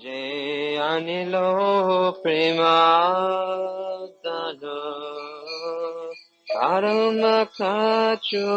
যে আনিল প্রেমাদান পরম Kachu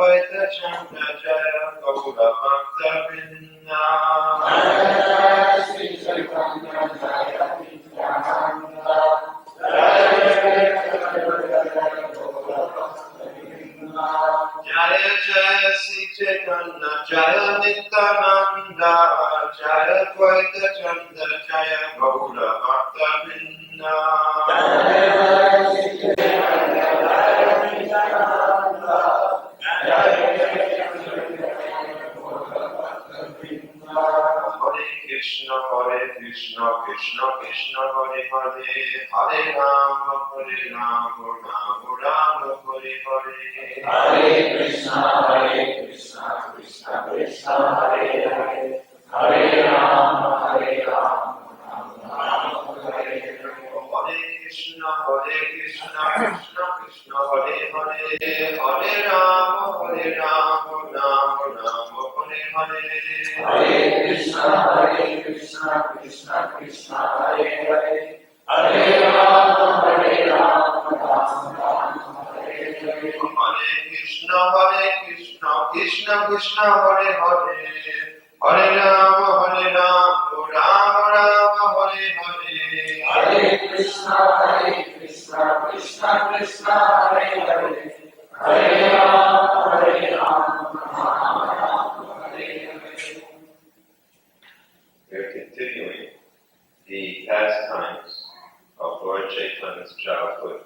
Advaita Chandra Jaya Gaura Bhaktivedanta Jaya Jaya Sri Chaitanya Jaya Nityananda Jaya Advaita Chandra Jaya Gaura Bhaktivedanta Hare Krishna, Krishna Krishna, Hare Hare, Hare Rama, Rama Rama, Hare Hare. Hare Krishna, Krishna Krishna, Hare Hare, Hare Rama, Rama Hare Hare. Hare Krishna, Krishna Krishna, Hare Hare, Hare Rama, Rama Rama, Hare Hare. Hare Krishna, Krishna Krishna, Hare Hare, Hare Rama, Rama Hare Hare. Hare Krishna, Krishna Krishna, Hare Hare, Hare Rama, Rama Rama, Hare Hare. Hare Krishna, Krishna Krishna, Hare Hare, Hare Rama, Rama Hare Hare. We are continuing the pastimes of Lord Chaitanya's childhood.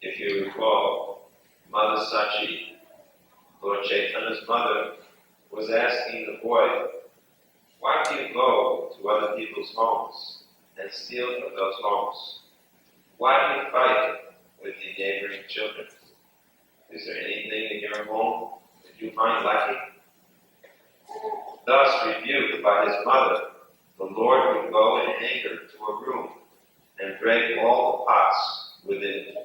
If you recall, Mother Sachi, Lord Chaitanya's mother, was asking the boy, why do you go to other people's homes and steal from those homes? Why do you fight with the neighboring children? Is there anything in your home that you find lacking? Thus rebuked by his mother, the Lord would go in anger to a room and break all the pots within it.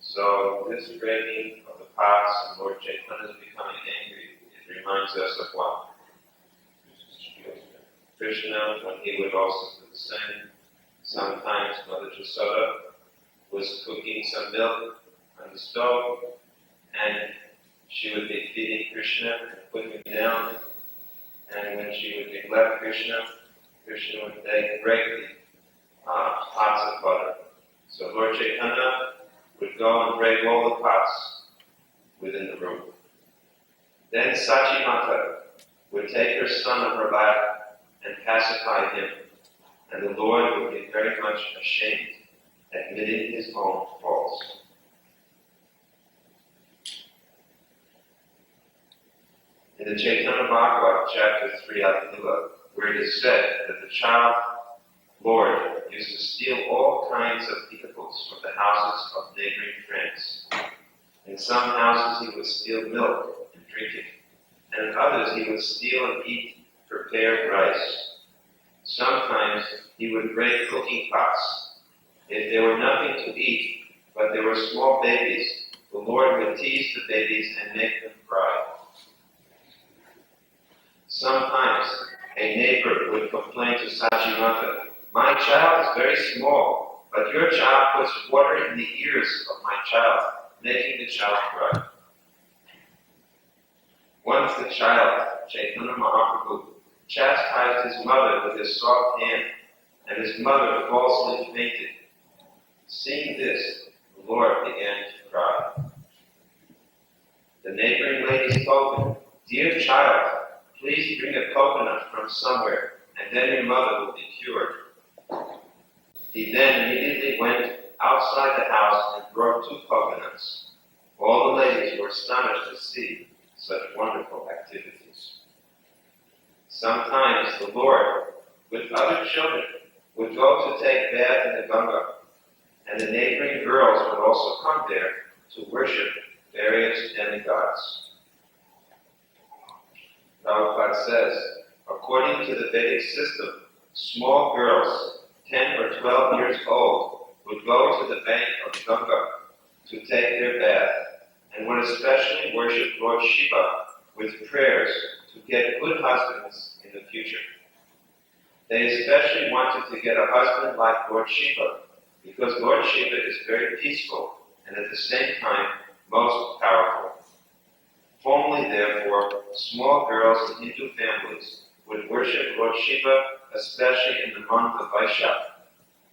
So this breaking of the pots and Lord Chaitanya becoming angry, it reminds us of what? Krishna, when he would also descend, sometimes Mother Jasoda was cooking some milk on the stove, and she would be feeding Krishna and putting him down, and when she would neglect Krishna, Krishna would break the pots of butter. So Lord Chaitanya would go and break all the pots within the room. Then Sachi Mata would take her son on her lap and pacify him, and the Lord would be very much ashamed, admitting his own faults. In the Chaitanya Bhagavad, chapter 3, Adila, where it is said that the child Lord used to steal all kinds of eatables from the houses of neighboring friends. In some houses he would steal milk and drink it, and in others he would steal and eat prepared rice. Sometimes he would break cooking pots. If there were nothing to eat, but there were small babies, the Lord would tease the babies and make them cry. Sometimes a neighbor would complain to Sachimata, "My child is very small, but your child puts water in the ears of my child, making the child cry." Once the child, Chaitanya Mahaprabhu, chastised his mother with his soft hand, and his mother falsely fainted. Seeing this, the Lord began to cry. The neighboring ladies told him, "Dear child, please bring a coconut from somewhere, and then your mother will be cured." He then immediately went outside the house and brought 2 coconuts. All the ladies were astonished to see such wonderful activities. Sometimes the Lord, with other children, would go to take bath in the Ganga, and the neighboring girls would also come there to worship various demigods. Prabhupada says, according to the Vedic system, small girls, 10 or 12 years old, would go to the bank of Ganga to take their bath, and would especially worship Lord Shiva with prayers to get good husbands in the future. They especially wanted to get a husband like Lord Shiva, because Lord Shiva is very peaceful and at the same time most powerful. Formerly, therefore, small girls in Hindu families would worship Lord Shiva, especially in the month of Vaishak,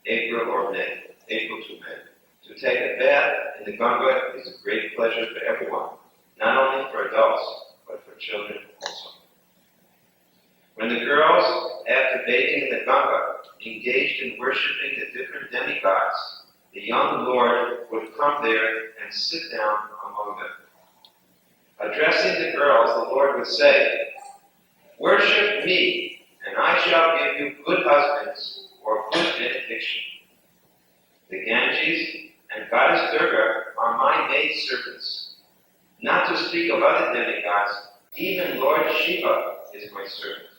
April or May, April to May. To take a bath in the Ganga is a great pleasure for everyone, not only for adults, but for children also. When the girls, after bathing in the Ganga, engaged in worshipping the different demigods, the young Lord would come there and sit down among them. Addressing the girls, the Lord would say, "Worship me, and I shall give you good husbands or good benediction. The Ganges and Goddess Durga are my maidservants. Not to speak of other demigods, even Lord Shiva is my servant."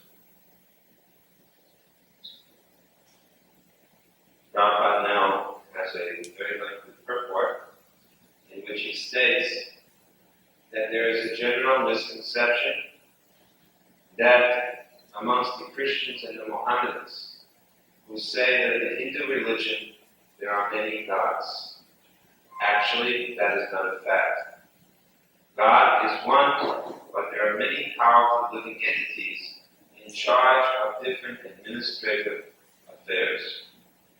Prabhupada now has a very lengthy purport in which he states that there is a general misconception that amongst the Christians and the Mohammedans who say that in the Hindu religion there are many gods. Actually, that is not a fact. God is one, but there are many powerful living entities in charge of different administrative affairs.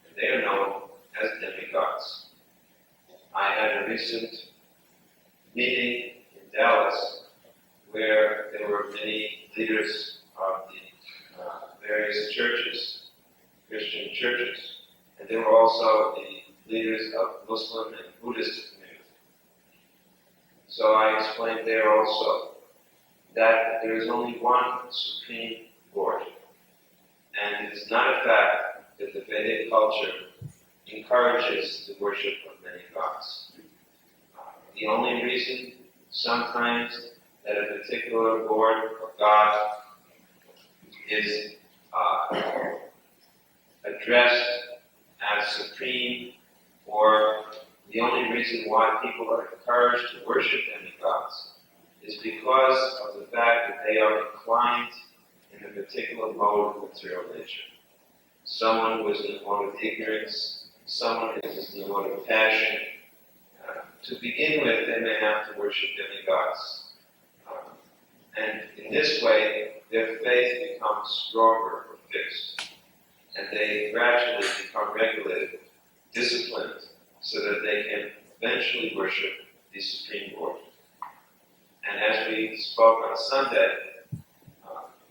And they are known as demigods. I had a recent meeting in Dallas where there were many leaders of the various churches, Christian churches, and there were also the leaders of Muslim and Buddhist community. So I explained there also that there is only one Supreme Lord, and it is not a fact that the Vedic culture encourages the worship of many gods. The only reason sometimes that a particular Lord or God is addressed as supreme, or the only reason why people are encouraged to worship demigods is because of the fact that they are inclined in a particular mode of material nature. Someone was in a mode of ignorance, someone is in a mode of passion. To begin with, they may have to worship demigods. And in this way, their faith becomes stronger or fixed. And they gradually become regulated, disciplined, so that they can eventually worship the Supreme Lord. And as we spoke on Sunday,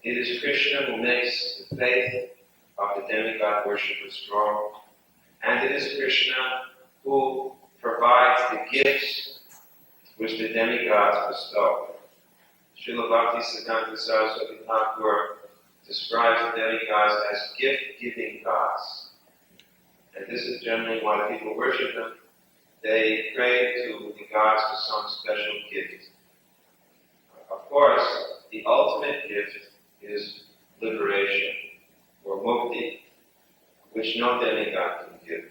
it is Krishna who makes the faith of the demigod worshippers strong, and it is Krishna who provides the gifts which the demigods bestow. Srila Bhaktivedanta Swami Prabhupada describes the demigods as gift-giving gods. And this is generally why people worship them. They pray to the gods for some special gift. Of course, the ultimate gift is liberation, or mukti, which no demigod can give.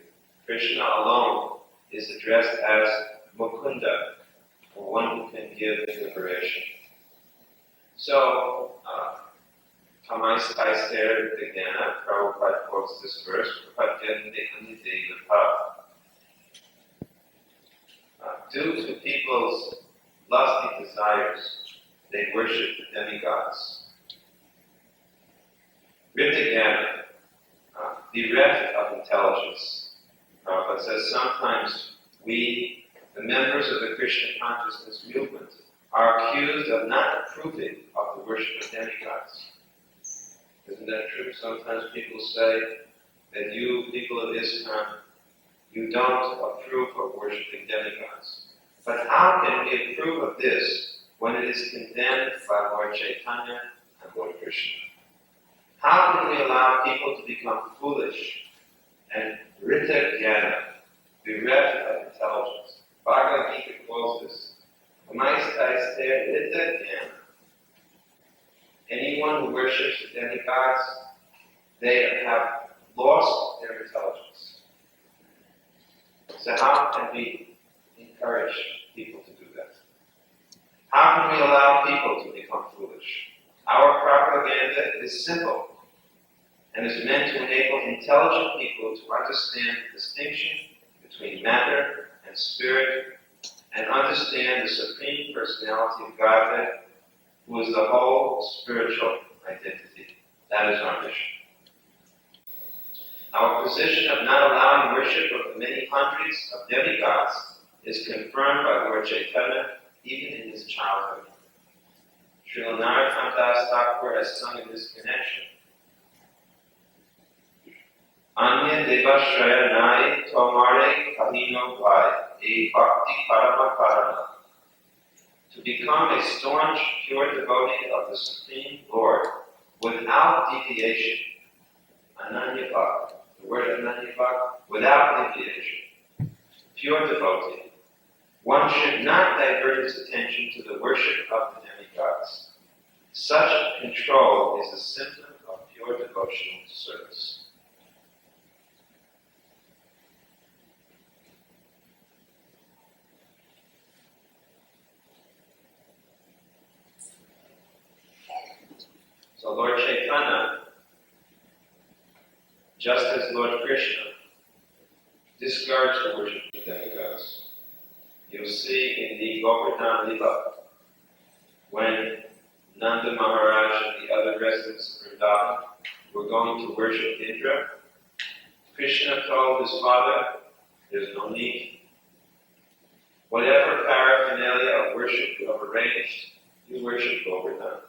Krishna alone is addressed as Mukunda, or one who can give liberation. So, Kamaistaistere Vijnana, Prabhupada quotes this verse, due to people's lusty desires, they worship the demigods. Riddhigana, bereft of intelligence. Prabhupada says sometimes we, the members of the Krishna Consciousness movement, are accused of not approving of the worship of demigods. Isn't that true? Sometimes people say that you, people of ISKCON, you don't approve of worshiping demigods. But how can we approve of this when it is condemned by Lord Chaitanya and Lord Krishna? How can we allow people to become foolish and Rita Jnana, bereft of intelligence? Bhagavad Gita quotes this. Anyone who worships the demigods, they have lost their intelligence. So how can we encourage people to do that? How can we allow people to become foolish? Our propaganda is simple and is meant to enable intelligent people to understand the distinction between matter and spirit, and understand the Supreme Personality of Godhead, who is the whole spiritual identity. That is our mission. Our position of not allowing worship of the many hundreds of demigods is confirmed by Lord Chaitanya even in his childhood. Srila Narottam Das Thakur has sung in this connection. Anya Devashraya Nai Tomare Kahino Vai E Bhakti Parama Karana. To become a staunch, pure devotee of the Supreme Lord without deviation. Ananya Bhakti. The word Ananya Bhakti, without deviation. Pure devotee. One should not divert his attention to the worship of the demigods. Such control is a symptom of pure devotional service. So Lord Chaitanya, just as Lord Krishna, discards the worship of demigods. You'll see in the Govardhan Lila, when Nanda Maharaj and the other residents of Vrindavan were going to worship Indra, Krishna told his father, there's no need. Whatever paraphernalia of worship you have arranged, you worship Govardhan.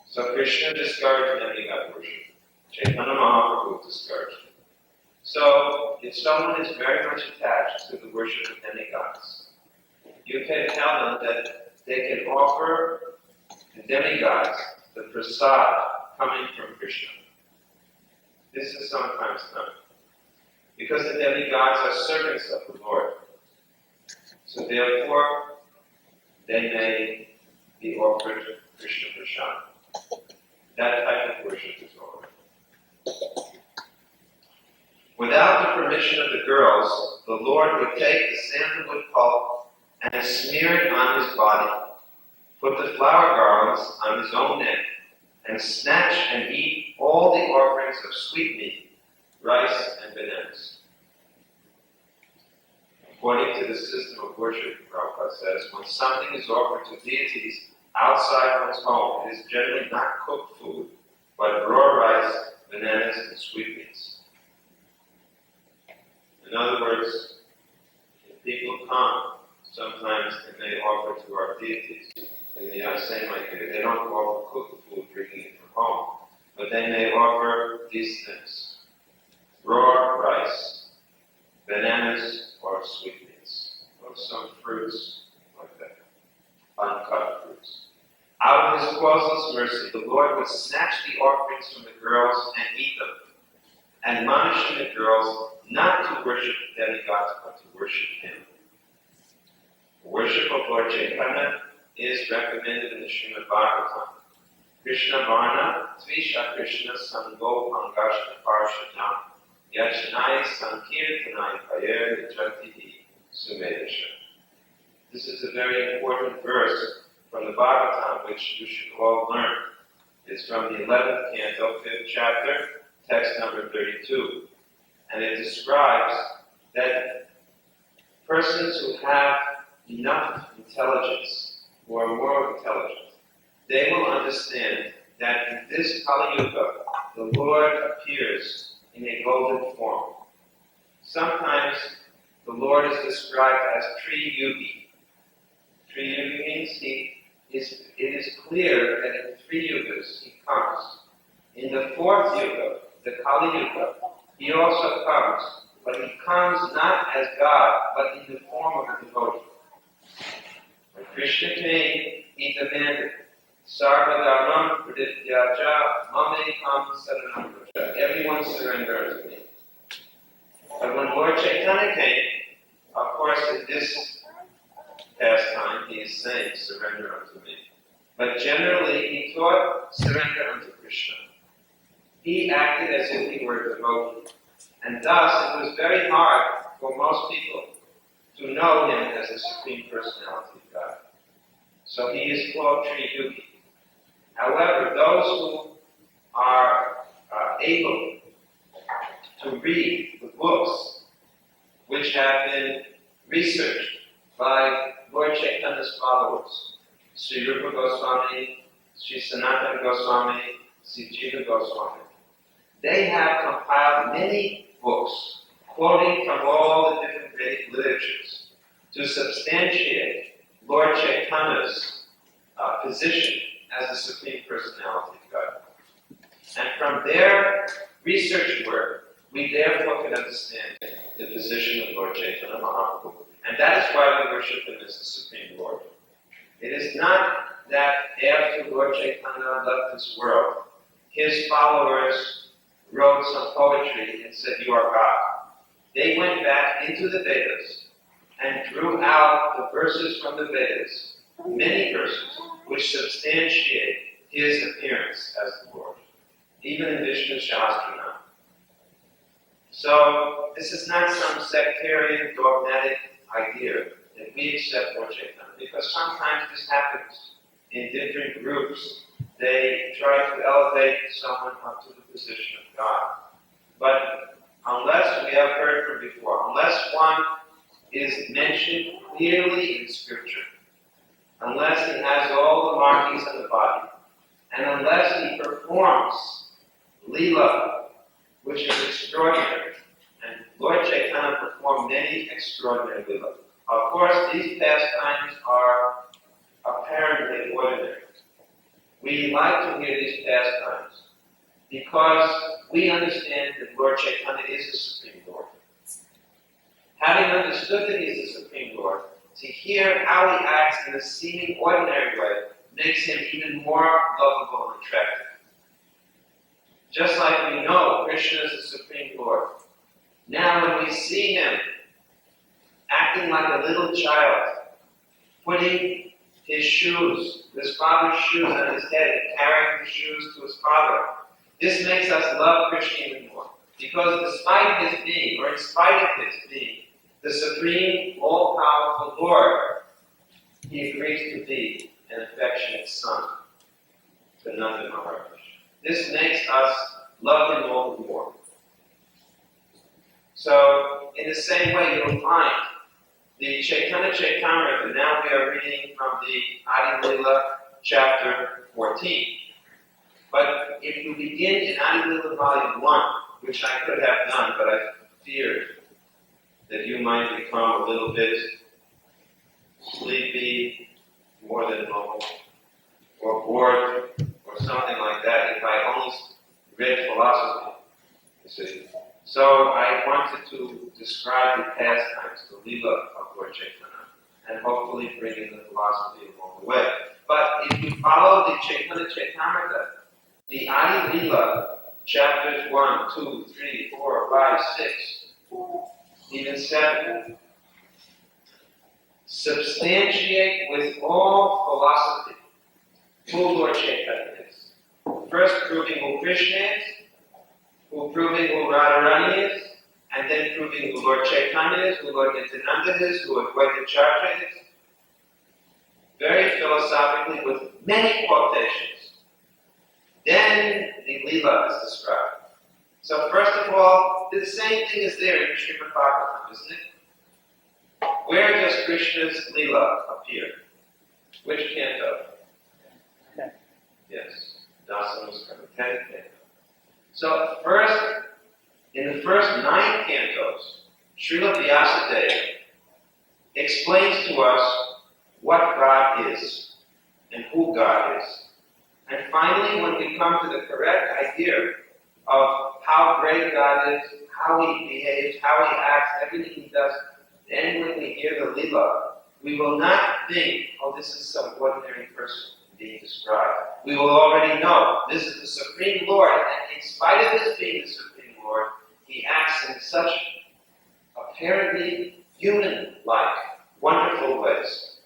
So Krishna discarded demigod worship. Chaitanya Mahaprabhu discarded it. So, if someone is very much attached to the worship of demigods, you can tell them that they can offer the demigods the prasad coming from Krishna. This is sometimes done. Because the demigods are servants of the Lord. So therefore, they may be offered Krishna prasad. That type of worship is offered. Without the permission of the girls, the Lord would take the sandalwood pulp and smear it on his body, put the flower garlands on his own neck, and snatch and eat all the offerings of sweetmeat, rice, and bananas. According to the system of worship, Prabhupada says, when something is offered to deities outside one's home, it is generally not cooked food, but raw rice, bananas, and sweetmeats. In other words, when people come, sometimes they may offer to our deities. In the same idea, they don't offer cooked food, bringing it from home, but they may offer these things: raw rice, bananas, or sweetmeats, or some fruits like that, uncut fruits. Out of his causeless mercy, the Lord would snatch the offerings from the girls and eat them, admonishing the girls not to worship the demigods, but to worship him. The worship of Lord Chaitanya is recommended in the Srimad Bhagavatam. Krishna Varna, Tvisha Krishna Sango Pangashta Parshadam, Yachanai Sankirtanai Payer Jantihi Sumedesha. This is a very important verse from the Bhagavatam, which you should all learn. It's from the 11th canto, 5th chapter, text number 32. And it describes that persons who have enough intelligence, who are more intelligent, they will understand that in this Kali Yuga, the Lord appears in a golden form. Sometimes the Lord is described as Tri-Yugi. Tri-Yugi means it is clear that in 3 yugas he comes. In the 4th yuga, the Kali Yuga, he also comes, but he comes not as God, but in the form of a devotee. When Krishna came, he demanded, Sarvadharmam pradityaja mamekam saranam vraja. Everyone surrender unto me. But when Lord Chaitanya came, of course in this pastime he is saying, surrender unto me. But generally he taught, surrender unto Krishna. He acted as if he were a devotee. And thus it was very hard for most people to know him as the Supreme Personality of God. So he is called Tri-Yugi. However, those who are able to read the books which have been researched by Lord Chaitanya's followers, Sri Rupa Goswami, Sri Sanatana Goswami, Sri Jiva Goswami. They have compiled many books, quoting from all the different Vedic literatures, to substantiate Lord Chaitanya's position as the Supreme Personality of God. And from their research work, we therefore can understand the position of Lord Chaitanya Mahaprabhu. And that is why we worship him as the Supreme Lord. It is not that after Lord Chaitanya left this world, his followers wrote some poetry and said, "You are God." They went back into the Vedas and drew out the verses from the Vedas, many verses, which substantiate his appearance as the Lord, even in Vishnu Shastra now. So, this is not some sectarian, dogmatic idea that we accept Lord Chaitanya, because sometimes this happens in different groups. They try to elevate someone up to the position of God. But unless we have heard from before, unless one is mentioned clearly in Scripture, unless he has all the markings on the body, and unless he performs Leela, which is extraordinary, and Lord Chaitanya performed many extraordinary Leela. Of course, these pastimes are apparently ordinary. We like to hear these pastimes because we understand that Lord Chaitanya is the Supreme Lord. Having understood that he is the Supreme Lord, to hear how he acts in a seeming ordinary way makes him even more lovable and attractive. Just like we know Krishna is the Supreme Lord, now when we see him acting like a little child, putting his shoes, his father's shoes on his head, and carrying the shoes to his father, this makes us love Krishna even more. Because despite his being, or in spite of his being, the supreme, all-powerful Lord, he agrees to be an affectionate son to Nanda Maharaj. This makes us love him all the more. So, in the same way, you'll find the Chaitanya Chaitamrita, now we are reading from the Adi Lila chapter 14. But if you begin in Adi Lila volume 1, which I could have done, but I feared that you might become a little bit sleepy, more than normal, or bored, or something like that, if I only read philosophy, you see. So I wanted to describe the pastimes, the Leela of Lord Chaitanya, and hopefully bring in the philosophy along the way. But if you follow the Chaitanya Chaitamrita, the Adi Leela, chapters 1, 2, 3, 4, 5, 6, even 7, substantiate with all philosophy who Lord Chaitanya is. First proving who Krishna is, who proving who Radharani is, and then proving who Lord Chaitanya is, who Lord Nityananda is, who Advaita Charya is. Very philosophically, with many quotations. Then the Leela is described. So first of all, the same thing is there in Srimad Bhagavatam, isn't it? Where does Krishna's Leela appear? Which canto? Yes, Dasamu's coming. 10th canto. So first, in the first 9 cantos, Srila Vyasadeva explains to us what God is and who God is. And finally, when we come to the correct idea of how great God is, how he behaves, how he acts, everything he does, then when we hear the Leela, we will not think, oh, this is some ordinary person being described. We will already know this is the Supreme Lord, and in spite of his being the Supreme Lord, he acts in such apparently human-like, wonderful ways.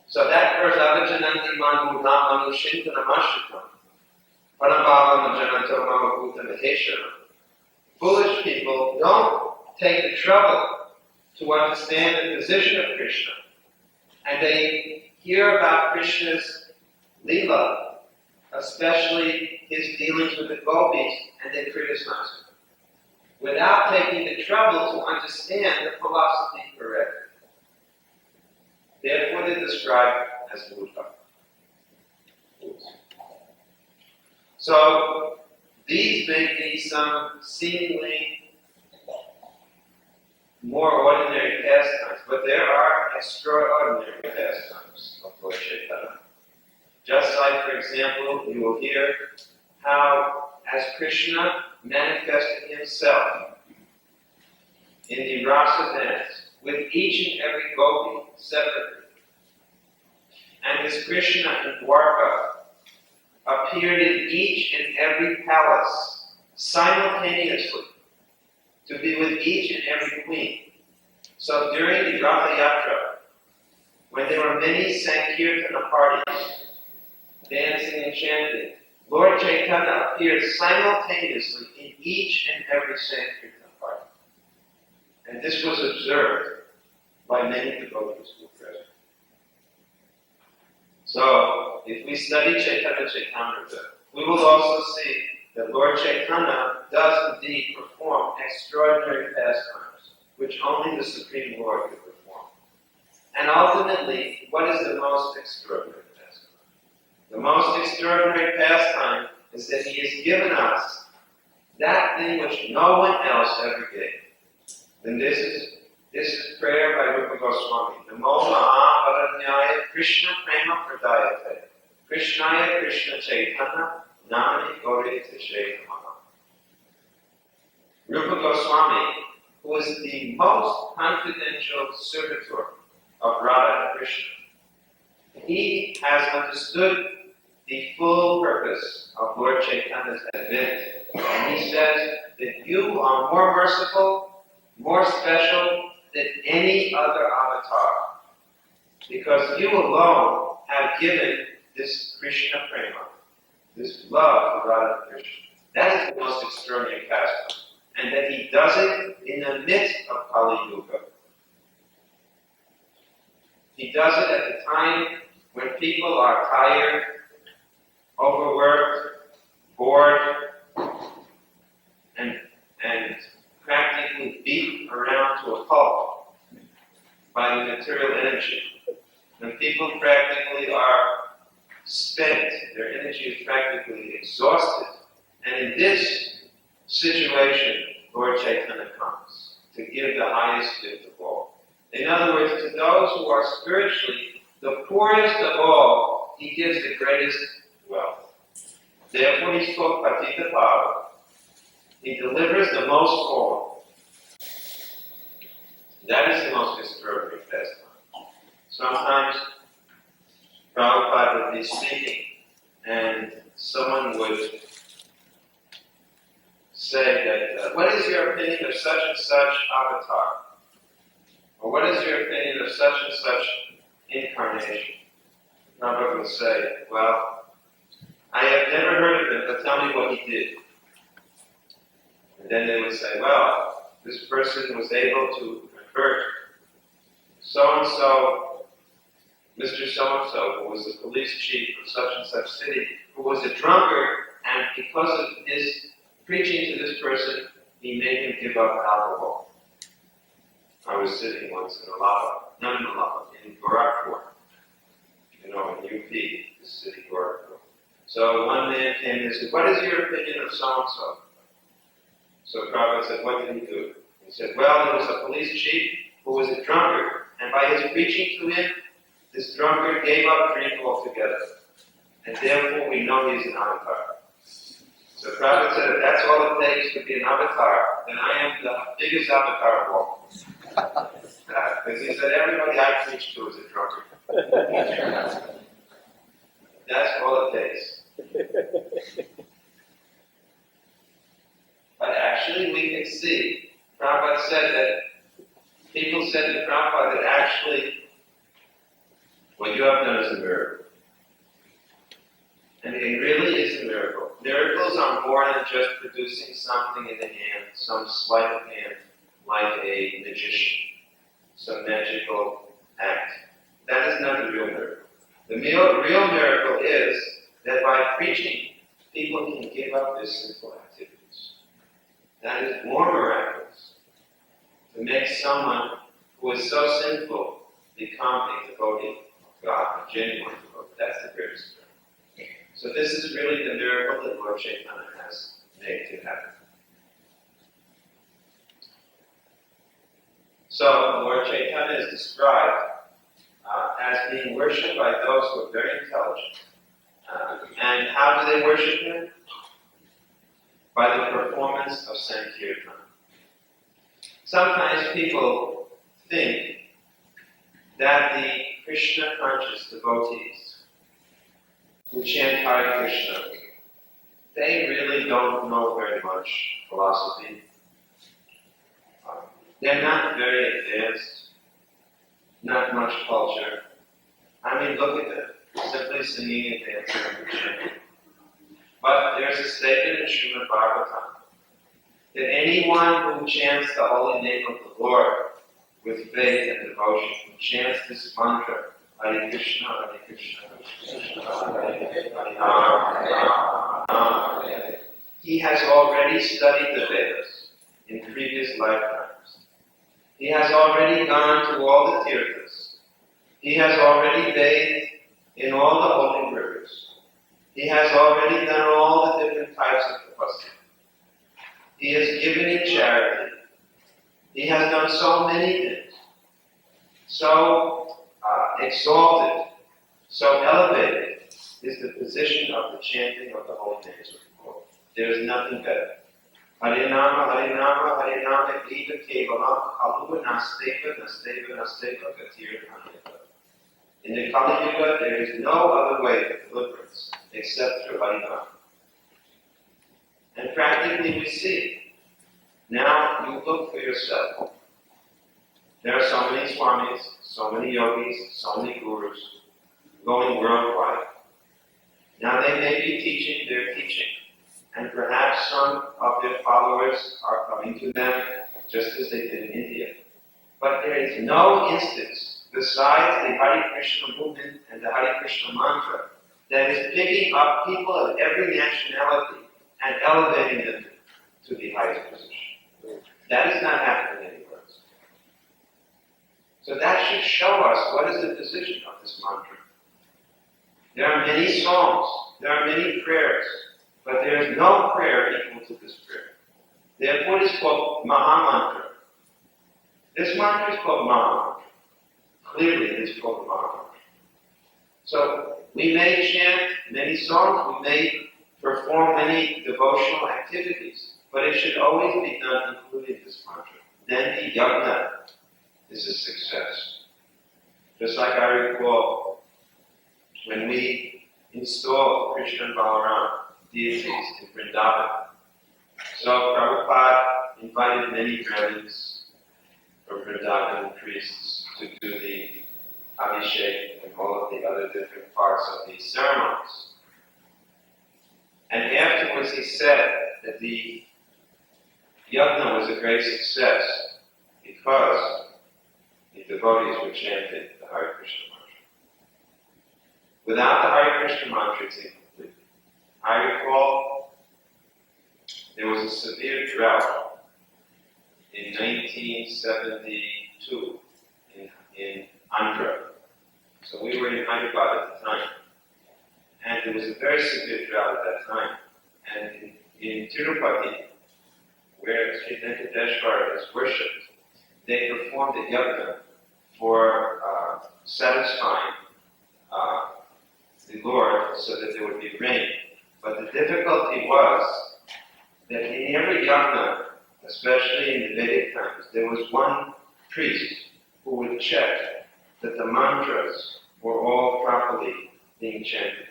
So that verse, Avajananti Mangu Namanu Shintanamashikam, Paramabhava Jananto Mamabuta Maheshara. Foolish people don't take the trouble to understand the position of Krishna. And they hear about Krishna's Leela, especially his dealings with the gopis, and they criticize him. without taking the trouble to understand the philosophy correctly. Therefore, they're described as Buddha. So, these may be some seemingly more ordinary pastimes, but there are extraordinary pastimes of Lord Chaitanya. Just like, for example, you will hear how, as Krishna manifested himself in the rasa dance with each and every gopi separately, and as Krishna in Dwarka appeared in each and every palace simultaneously to be with each and every queen. So during the Ratha Yatra, when there were many Sankirtana parties, dancing and chanting, Lord Chaitanya appeared simultaneously in each and every Sankirtana party. And this was observed by many devotees who were present. So, if we study Chaitanya Chaitamrita, we will also see that Lord Chaitanya does indeed perform extraordinary pastimes, which only the Supreme Lord could perform. And ultimately, what is the most extraordinary pastime? The most extraordinary pastime is that He has given us that thing which no one else ever gave. And this is prayer by Rupa Goswami. Namo Mahavaranyaya Krishna Prema Pradayate Krishnaya Krishna Chaitanya Namani Gauri Tishe Namaha. Rupa Goswami, who is the most confidential servitor of Radha and Krishna, he has understood the full purpose of Lord Chaitanya's advent. And he says that you are more merciful, more special than any other avatar, because you alone have given this Krishna Prema, this love for Radha and Krishna. That is the most extraordinary pastime. And that He does it in the midst of Kali Yuga. He does it at the time when people are tired, overworked, bored, and practically beat around to a pulp by the material energy. When people practically are spent, their energy is practically exhausted. And in this situation, Lord Chaitanya comes to give the highest gift of all. In other words, to those who are spiritually the poorest of all, He gives the greatest wealth. Therefore, He spoke Patita Bhava. He delivers the most fallen. That is the most extraordinary pastime. Sometimes Prabhupada would be speaking, and someone would say that, what is your opinion of such and such avatar? Or what is your opinion of such and such incarnation? Prabhupada would say, well, I have never heard of him, but tell me what he did. And then they would say, well, this person was able to convert so-and-so, Mr. So-and-so, who was the police chief of such and such city, who was a drunkard, and because of his preaching to this person, he made him give up alcohol. I was sitting once in in Gorakhpur, in UP, the city Gorakhpur. So one man came and said, what is your opinion of so-and-so? So Prabhupada said, what did he do? He said, well, there was a police chief who was a drunkard, and by his preaching to him, this drunkard gave up drink altogether. And therefore we know he's an avatar. So Prabhupada said, if that's all it takes to be an avatar, then I am the biggest avatar of all. Because he said, everybody I preach to is a drunkard. That's all it takes. But actually we can see, Prabhupada said that, people said to Prabhupada that actually what you have done is a miracle. And it really is a miracle. Miracles are more than just producing something in the hand, some sleight of hand, like a magician, some magical act. That is not the real miracle. The real miracle is that by preaching, people can give up their sinful activities. that is more miraculous. To make someone who is so sinful become a devotee of God, a genuine devotee. That's the greatest miracle. So this is really the miracle that Lord Chaitanya has made to happen. So Lord Chaitanya is described as being worshipped by those who are very intelligent. And how do they worship him? By the performance of Sankirtan. Sometimes people think that the Krishna conscious devotees who chant Hare Krishna, they really don't know very much philosophy. They're not very advanced, not much culture. I mean, look at them, simply singing and dancing and chanting. But there's a statement in Srimad Bhagavatam that anyone who chants the holy name of the Lord with faith and devotion, who chants this mantra, Hare Krishna, Hare Krishna, Krishna Hare Hare, he has already studied the Vedas in previous lifetimes. He has already gone to all the tirthas. He has already bathed in all the holy rivers. He has already done all the different types of tapasya. He has given in charity. He has done so many things. So exalted, so elevated is the position of the chanting of the holy names of the Lord. There is nothing better. Harinama, Harinama, Harinama, Eva Kevalam, Kaluva, Nasteva, Nasteva, Nasteva, Gatir, Hanita. In the Kali Yuga, there is no other way of deliverance except through Harinama. And practically we see. Now you look for yourself. There are so many swamis, so many yogis, so many gurus going worldwide. Now they may be teaching their teaching, and perhaps some of their followers are coming to them just as they did in India. But there is no instance besides the Hare Krishna movement and the Hare Krishna mantra that is picking up people of every nationality and elevating them to the highest position. That is not happening anywhere else. So that should show us what is the position of this mantra. There are many songs, there are many prayers, but there is no prayer equal to this prayer. Therefore it is called Maha Mantra. This mantra is called Maha Mantra. Clearly it is called Maha Mantra. So we may chant many songs, we may perform many devotional activities, but it should always be done including this mantra. Then the yajna is a success. Just like I recall when we installed Krishna and Balaram deities in Vrindavan. So Prabhupada invited many Brahmins from Vrindavan and priests to do the Abhishek and all of the other different parts of these ceremonies. And afterwards he said that the yajna was a great success because the devotees were chanting the Hare Krishna mantra. Without the Hare Krishna mantra, it's incomplete. I recall there was a severe drought in 1972 in Andhra. So we were in Hyderabad at the time. And there was a very severe drought at that time. And in Tirupati, where Sri Venkateshwara is worshipped, they performed a yajna for satisfying the Lord so that there would be rain. But the difficulty was that in every yajna, especially in the Vedic times, there was one priest who would check that the mantras were all properly being chanted.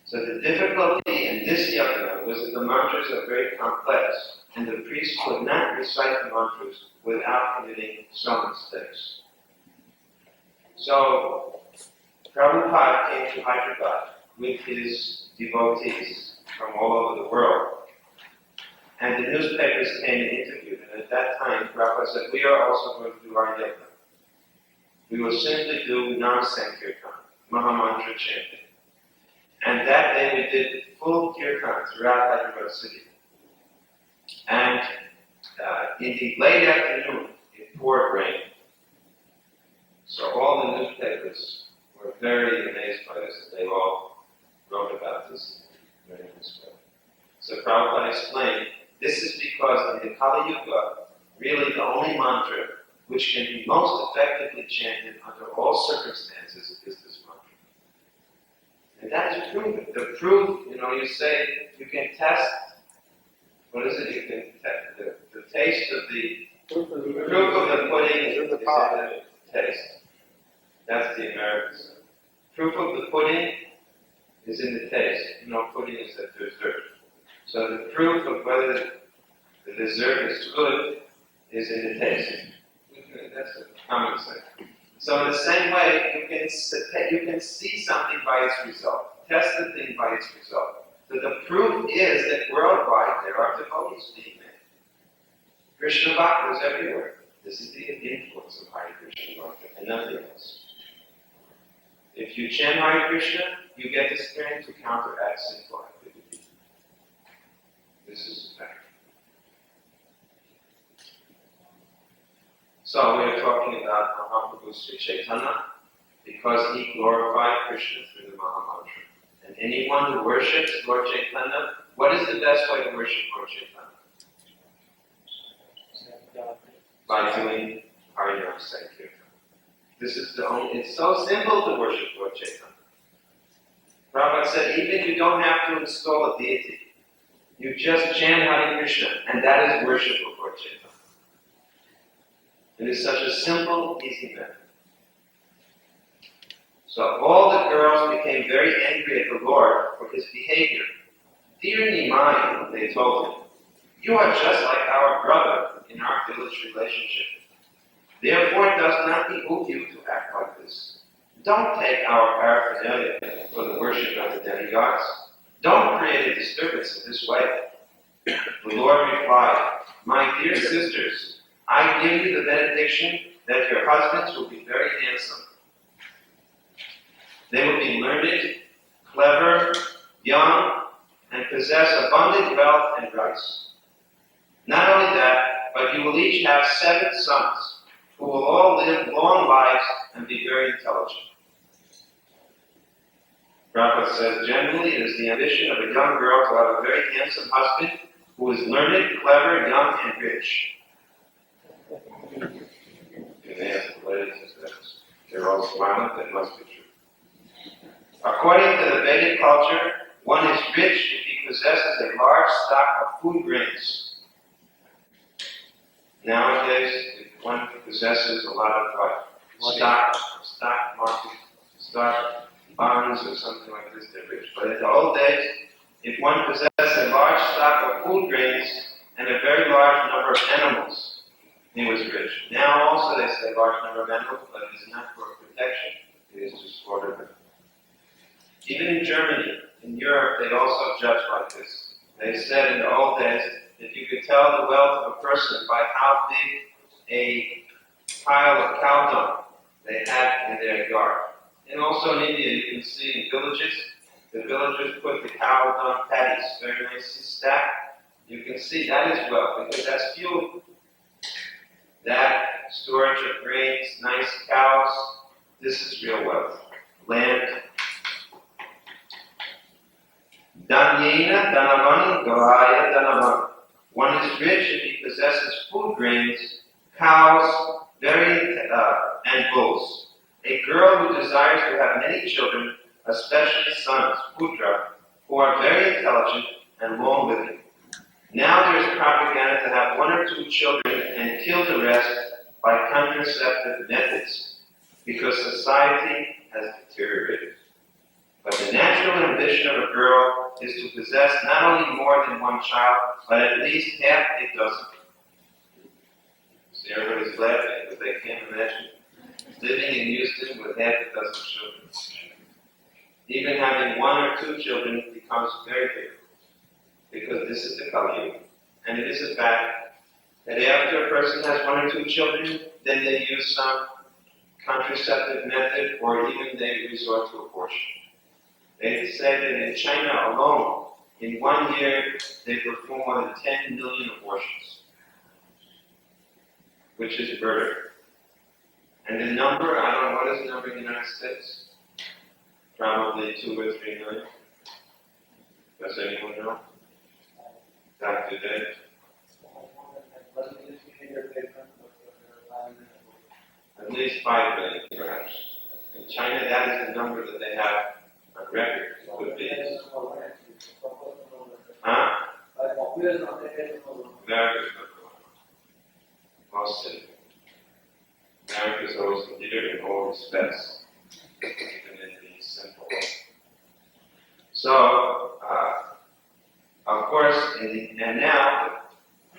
So the difficulty in this yajna was that the mantras are very complex, and the priest could not recite the mantras without committing some mistakes. So Prabhupada came to Hyderabad with his devotees from all over the world. And the newspapers came and interviewed him. And at that time, Prabhupada said, we are also going to do our yajna. We will simply do Nam-Sankirtan, Mahamantra chanting. And that day we did full kirtan throughout Hyderabad city. And in the late afternoon, it poured rain. So all the newspapers were very amazed by this. They all wrote about this very this way. So Prabhupada explained, this is because in the Kali Yuga, really the only mantra which can be most effectively chanted under all circumstances is this mantra. And that is proven. The proof, you say, you can test, what is it? You can test the taste of the proof of the pudding is in the taste. That's the American side. Proof of the pudding is in the taste. Pudding is a dessert. So the proof of whether the dessert is good is in the taste. That's a common sense. So in the same way, you can see something by its result. Test the thing by its result. So the proof is that worldwide there are devotees being made. Krishna Bhakti is everywhere. This is the influence of Hare Krishna Bhakti and nothing else. If you chant Hare Krishna, you get the strength to counteract sinful activity. This is a fact. So we are talking about Mahaprabhu Sri Chaitanya because he glorified Krishna through the Mahamantra. And anyone who worships Lord Chaitanya, what is the best way to worship Lord Chaitanya? By doing Harinam Sankirtan. This is the only, it's so simple to worship Lord Chaitanya. Prabhupada said, even you don't have to install a deity. You just chant Hare Krishna, and that is worship of Lord Chaitanya. It is such a simple, easy method. So all the girls became very angry at the Lord for his behavior. Dear Nimai, they told him, you are just like our brother in our village relationship. Therefore it does not behoove you to act like this. Don't take our paraphernalia for the worship of the demigods. Don't create a disturbance in this way. The Lord replied, my dear sisters, I give you the benediction that your husbands will be very handsome. They will be learned, clever, young, and possess abundant wealth and rights. Not only that, but you will each have 7 sons, who will all live long lives and be very intelligent. Prabhupada says, generally it is the ambition of a young girl to have a very handsome husband who is learned, clever, young, and rich. And they ask the ladies, they're all smiling, that must be true. According to the Vedic culture, one is rich if he possesses a large stock of food grains. Nowadays, if one possesses a lot of stock bonds or something like this, they're rich. But in the old days, if one possessed a large stock of food grains and a very large number of animals, he was rich. Now also they say large number of animals, but it is not for protection, it is to slaughter them. Even in Germany, in Europe, they also judge like this. They said in the old days, if you could tell the wealth of a person by how big a pile of cow dung they had in their yard. And also in India, you can see in villages, the villagers put the cow dung patties very nicely stacked. You can see that is wealth, because that's fuel. That storage of grains, nice cows, this is real wealth. Land. Danyena danavan galaya danavan. One is rich if he possesses food grains, cows, and bulls. A girl who desires to have many children, especially sons, putra, who are very intelligent and long living. Now there is propaganda to have 1 or 2 children and kill the rest by contraceptive methods, because society has deteriorated. But the natural ambition of a girl is to possess not only more than 1 child, but at least half a dozen. See, everybody's laughing, but they can't imagine living in Houston with half a dozen children. Even having 1 or 2 children becomes very difficult, because this is the Kali Yuga. And it is a fact that after a person has 1 or 2 children, then they use some contraceptive method, or even they resort to abortion. They say that in China alone, in 1 year, they perform more than 10 million abortions. which is murder. And the number, I don't know, what is the number in the United States? Probably 2 or 3 million. Does anyone know? Dr. Dave? At least 5 million, perhaps. In China, that is the number that they have on record. Could be. Huh? America's number one. Mostly. America's always the leader in all respects, even in the simple. So, of course, and now,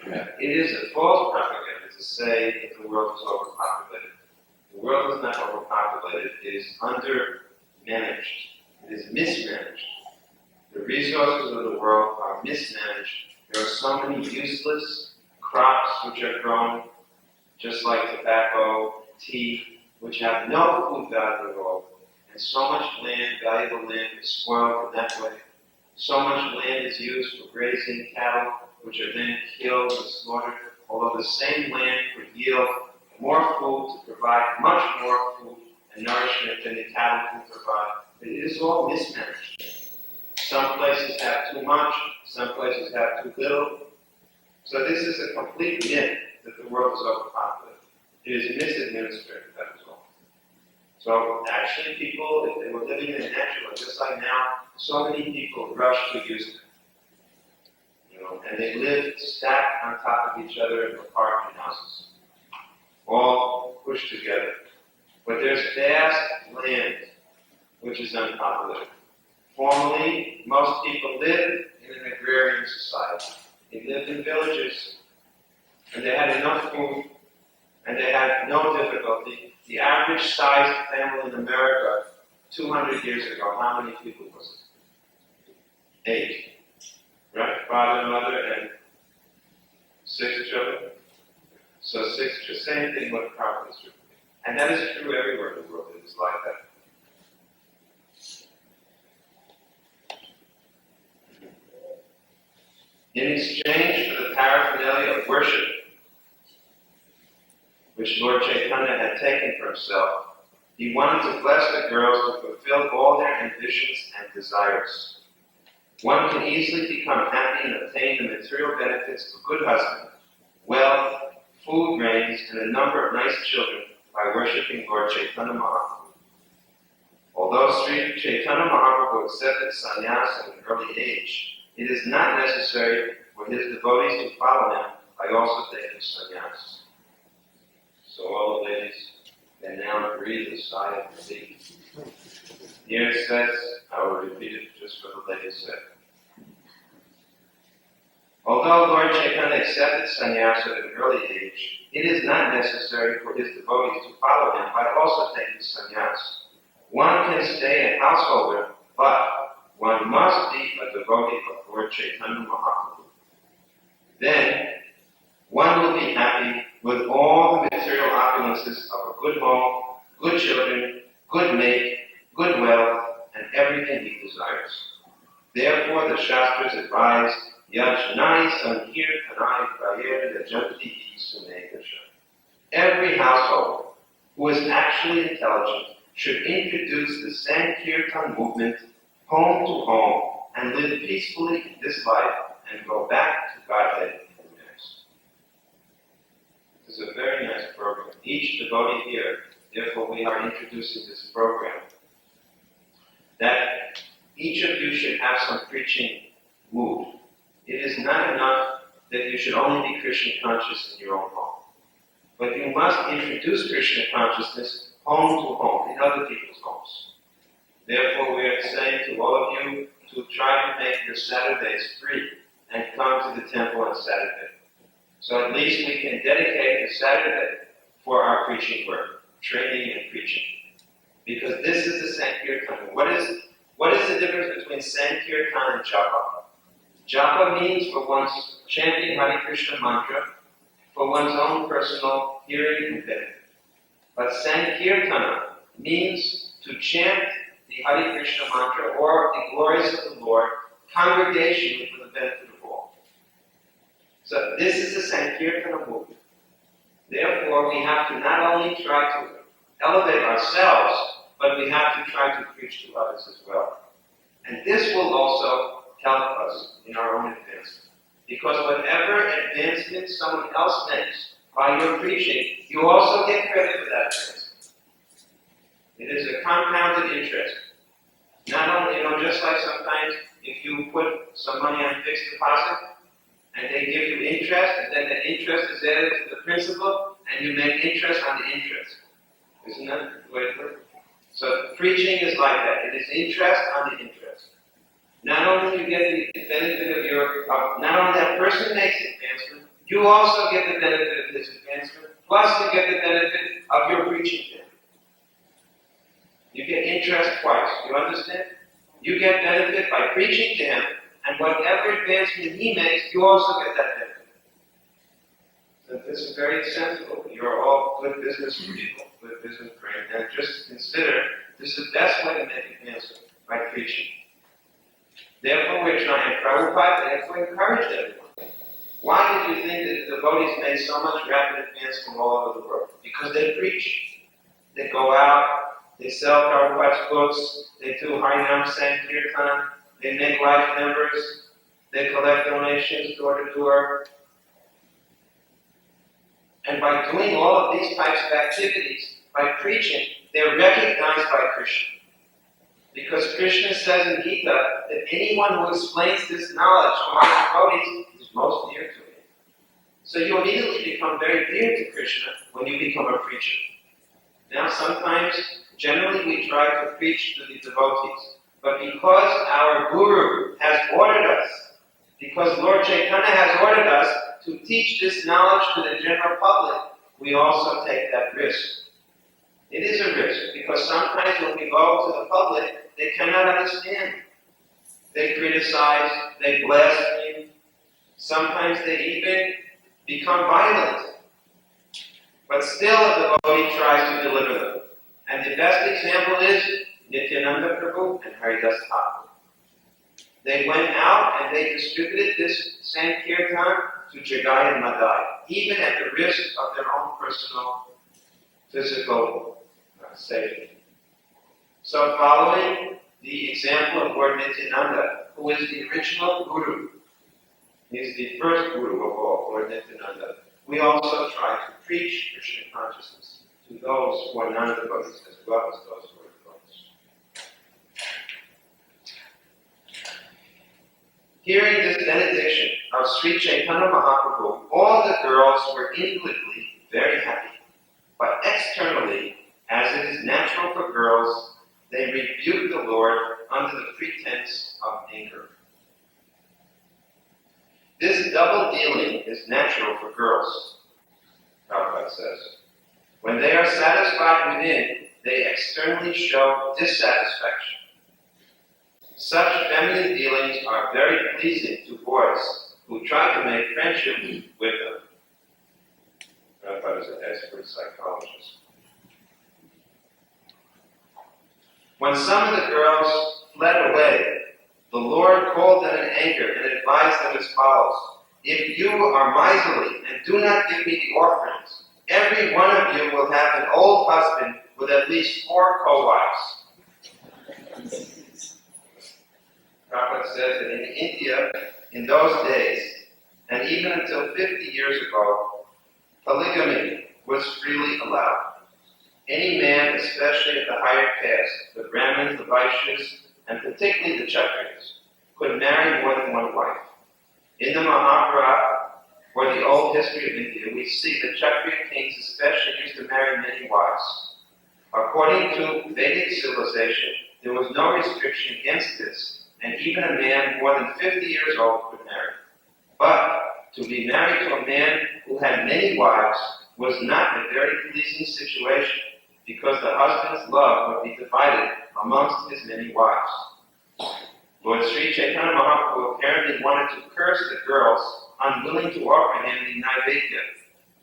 it is a false propaganda to say that the world is overpopulated. The world is not overpopulated, it is undermanaged. It is mismanaged. The resources of the world are mismanaged. There are so many useless crops which are grown, just like tobacco, tea, which have no food value at all. And so much land, valuable land, is spoiled in that way. So much land is used for grazing cattle, which are then killed and slaughtered, although the same land could yield more food to provide much more food and nourishment than the cattle can provide. It is all mismanaged. Some places have too much, some places have too little. So this is a complete myth that the world is overpopulated. It is misadministered, that is all. So actually people, if they were living in the natural, just like now, so many people rush to use it. And they live stacked on top of each other in apartment houses, all pushed together. But there's vast land which is unpopulated. Formerly, most people lived in an agrarian society. They lived in villages, and they had enough food, and they had no difficulty. The average sized family in America 200 years ago, how many people was it? 8. Right? Father, mother, and 6 children. So 6 children. Same thing with property. And that is true everywhere in the world. It is like that. In exchange for the paraphernalia of worship, which Lord Chaitanya had taken for himself, he wanted to bless the girls to fulfill all their ambitions and desires. One can easily become happy and obtain the material benefits of a good husband, wealth, food, grains, and a number of nice children by worshipping Lord Chaitanya Mahaprabhu. Although Sri Chaitanya Mahaprabhu accepted sannyas at an early age, it is not necessary for his devotees to follow him by also taking sannyas. So all the ladies can now breathe a sigh of relief. Here it says, I will repeat it just for the ladies' sake. Although Lord Chaitanya accepted sannyas at an early age, it is not necessary for his devotees to follow him by also taking sannyas. One can stay a householder, but one must be a devotee of Lord Chaitanya Mahaprabhu. Then, one will be happy with all the material opulences of a good home, good children, good mate, good wealth, and everything he desires. Therefore, the Shastras advise, Yajnai Sankirtanai Prayer Yajanti Sunekasha. Every household who is actually intelligent should introduce the Sankirtan movement home to home and live peacefully in this life and go back to Godhead in the next. This is a very nice program. Each devotee here, therefore we are introducing this program, that each of you should have some preaching mood. It is not enough that you should only be Krishna conscious in your own home, but you must introduce Krishna consciousness home to home, in other people's homes. Therefore, we are saying to all of you to try to make your Saturdays free and come to the temple on Saturday. So at least we can dedicate the Saturday for our preaching work, training and preaching. Because this is the Sankirtan. What is the difference between Sankirtan and Japa? Japa means for one's chanting Hare Krishna mantra, for one's own personal hearing and benefit. But Sankirtana means to chant the Hare Krishna mantra or the glories of the Lord congregationally for the benefit of all. So this is the Sankirtana movement. Therefore, we have to not only try to elevate ourselves, but we have to try to preach to others as well. And this will also help us in our own advancement. Because whatever advancement someone else makes by your preaching, you also get credit for that advancement. It is a compounded interest. Not only, just like sometimes if you put some money on fixed deposit, and they give you interest, and then the interest is added to the principal, and you make interest on the interest. Isn't that the way it works? So preaching is like that. It is interest on the interest. Not only you get the benefit of not only that person makes advancement, you also get the benefit of his advancement, plus you get the benefit of your preaching to him. You get interest twice. You understand? You get benefit by preaching to him, and whatever advancement he makes, you also get that benefit. So this is very sensible. You're all good business people, good business brain, and just consider this is the best way to make advancement, by preaching. Therefore, we're trying, Prabhupada therefore encouraged everyone. Why did you think that the devotees made so much rapid advance from all over the world? Because they preach. They go out, they sell Prabhupada's books, they do Harinam Sankirtan, they make life members, they collect donations door to door. And by doing all of these types of activities, by preaching, they're recognized by Krishna. Because Krishna says in Gita that anyone who explains this knowledge to our devotees is most dear to him. So you immediately become very dear to Krishna when you become a preacher. Now sometimes, generally we try to preach to the devotees. But because our Guru has ordered us, because Lord Chaitanya has ordered us to teach this knowledge to the general public, we also take that risk. It is a risk, because sometimes when we go to the public, they cannot understand. They criticize, they blaspheme. Sometimes they even become violent. But still a devotee tries to deliver them. And the best example is Nityananda Prabhu and Haridas Thakur. They went out and they distributed this Sankirtan to Jagai and Madai, even at the risk of their own personal physical safety. So following the example of Lord Nityananda, who is the original Guru, he is the first Guru of all, Lord Nityananda, we also try to preach Krishna consciousness to those who are non-devotees as well as those who are devotees. Hearing this benediction of Sri Chaitanya Mahaprabhu, all the girls were inwardly very happy, but externally, as it is natural for girls, they rebuked the Lord under the pretense of anger. This double dealing is natural for girls, Prabhupada says. When they are satisfied within, they externally show dissatisfaction. Such feminine dealings are very pleasing to boys who try to make friendship with them. Prabhupada is an expert psychologist. When some of the girls fled away, the Lord called them in anger and advised them as follows: if you are miserly and do not give me the offerings, every one of you will have an old husband with at least 4 co-wives. Prabhupada says that in India, in those days, and even until 50 years ago, polygamy was freely allowed. Any man, especially of the higher caste, the Brahmins, the Vaishyas, and particularly the Kshatriyas, could marry more than one wife. In the Mahabharata, or the old history of India, we see that Kshatriya kings especially used to marry many wives. According to Vedic civilization, there was no restriction against this, and even a man more than 50 years old could marry. But to be married to a man who had many wives was not a very pleasing situation, because the husband's love would be divided amongst his many wives. Lord Sri Chaitanya Mahaprabhu apparently wanted to curse the girls unwilling to offer him the Naivedya,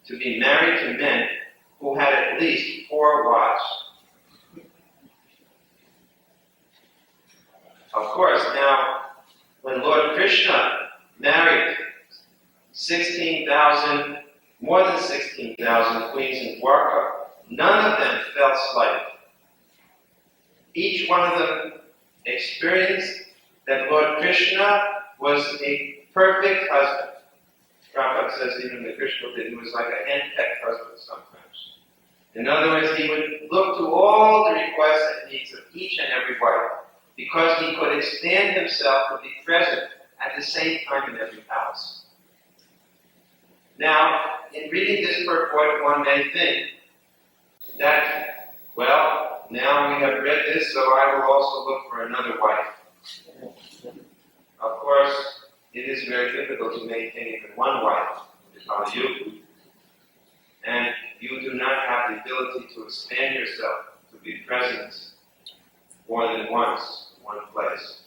to be married to men who had at least 4 wives. Of course, now, when Lord Krishna married 16,000 more than 16,000 queens in Dwarka, none of them felt slighted. Each one of them experienced that Lord Krishna was a perfect husband. Prabhupada says even the Krishna did, he was like a hand-picked husband sometimes. In other words, he would look to all the requests and needs of each and every wife, because he could expand himself to be present at the same time in every house. Now, in reading this purport, one may think that, well, now we have read this, so I will also look for another wife. Of course, it is very difficult to maintain even one wife, you, and you do not have the ability to expand yourself to be present more than once in one place.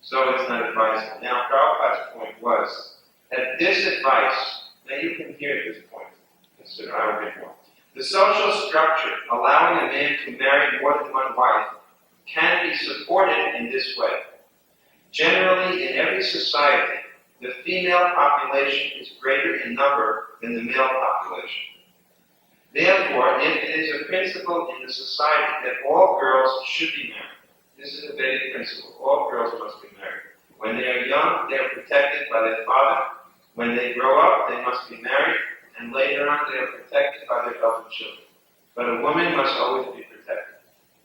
So it's not advisable. Now, Prabhupada's point was that this advice, now you can hear this point, consider, I will read more. The social structure allowing a man to marry more than one wife can be supported in this way. Generally, in every society, the female population is greater in number than the male population. Therefore, if it is a principle in the society that all girls should be married, this is a Vedic principle, all girls must be married. When they are young, they are protected by their father. When they grow up, they must be married, and later on they are protected by their elder children. But a woman must always be protected.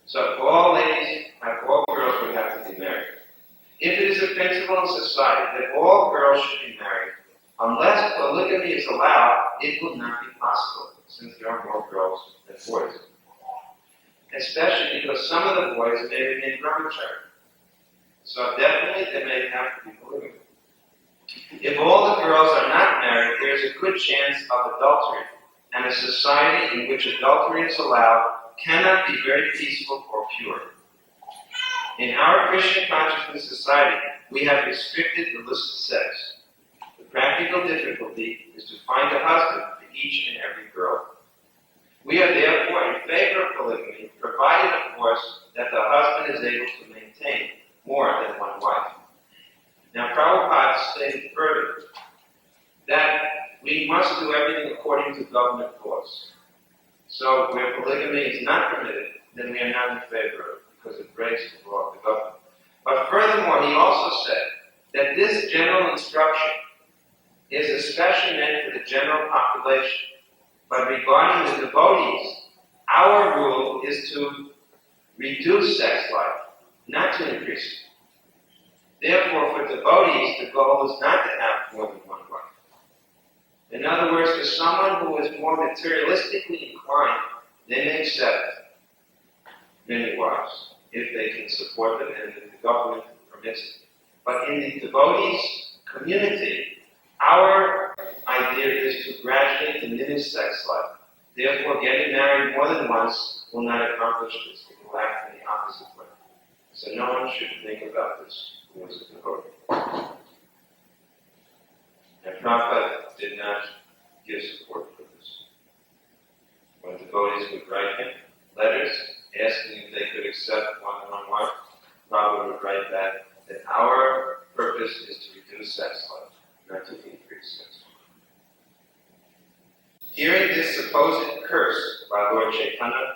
So all ladies, all girls would have to be married. If it is a principle in society that all girls should be married, unless polygamy is allowed, it will not be possible, since there are more girls than boys. Especially because some of the boys may remain brahmachari. So definitely they may have to be polygamy. If all the girls are not married, there is a good chance of adultery, and a society in which adultery is allowed cannot be very peaceful or pure. In our Krishna Consciousness society, we have restricted illicit sex. The practical difficulty is to find a husband for each and every girl. We are therefore in favor of polygamy, provided, of course, that the husband is able to maintain more than one wife. Now, Prabhupada stated further that we must do everything according to government laws. So, where polygamy is not permitted, then we are not in favor of it, because it breaks the law of the government. But furthermore, he also said that this general instruction is especially meant for the general population. But regarding the devotees, our rule is to reduce sex life, not to increase it. Therefore, for devotees, the goal is not to have more than one wife. In other words, for someone who is more materialistically inclined, they may accept many wives, if they can support them and if the government permits it. But in the devotees community, our idea is to gradually diminish sex life. Therefore, getting married more than once will not accomplish this. It will act in the opposite way. So no one should think about this who is a devotee. And Prabhupada did not give support for this. When devotees would write him letters asking if they could accept one wife, Prabhupada would write back that our purpose is to reduce sex life, not to increase sex life. Hearing this supposed curse by Lord Chaitanya,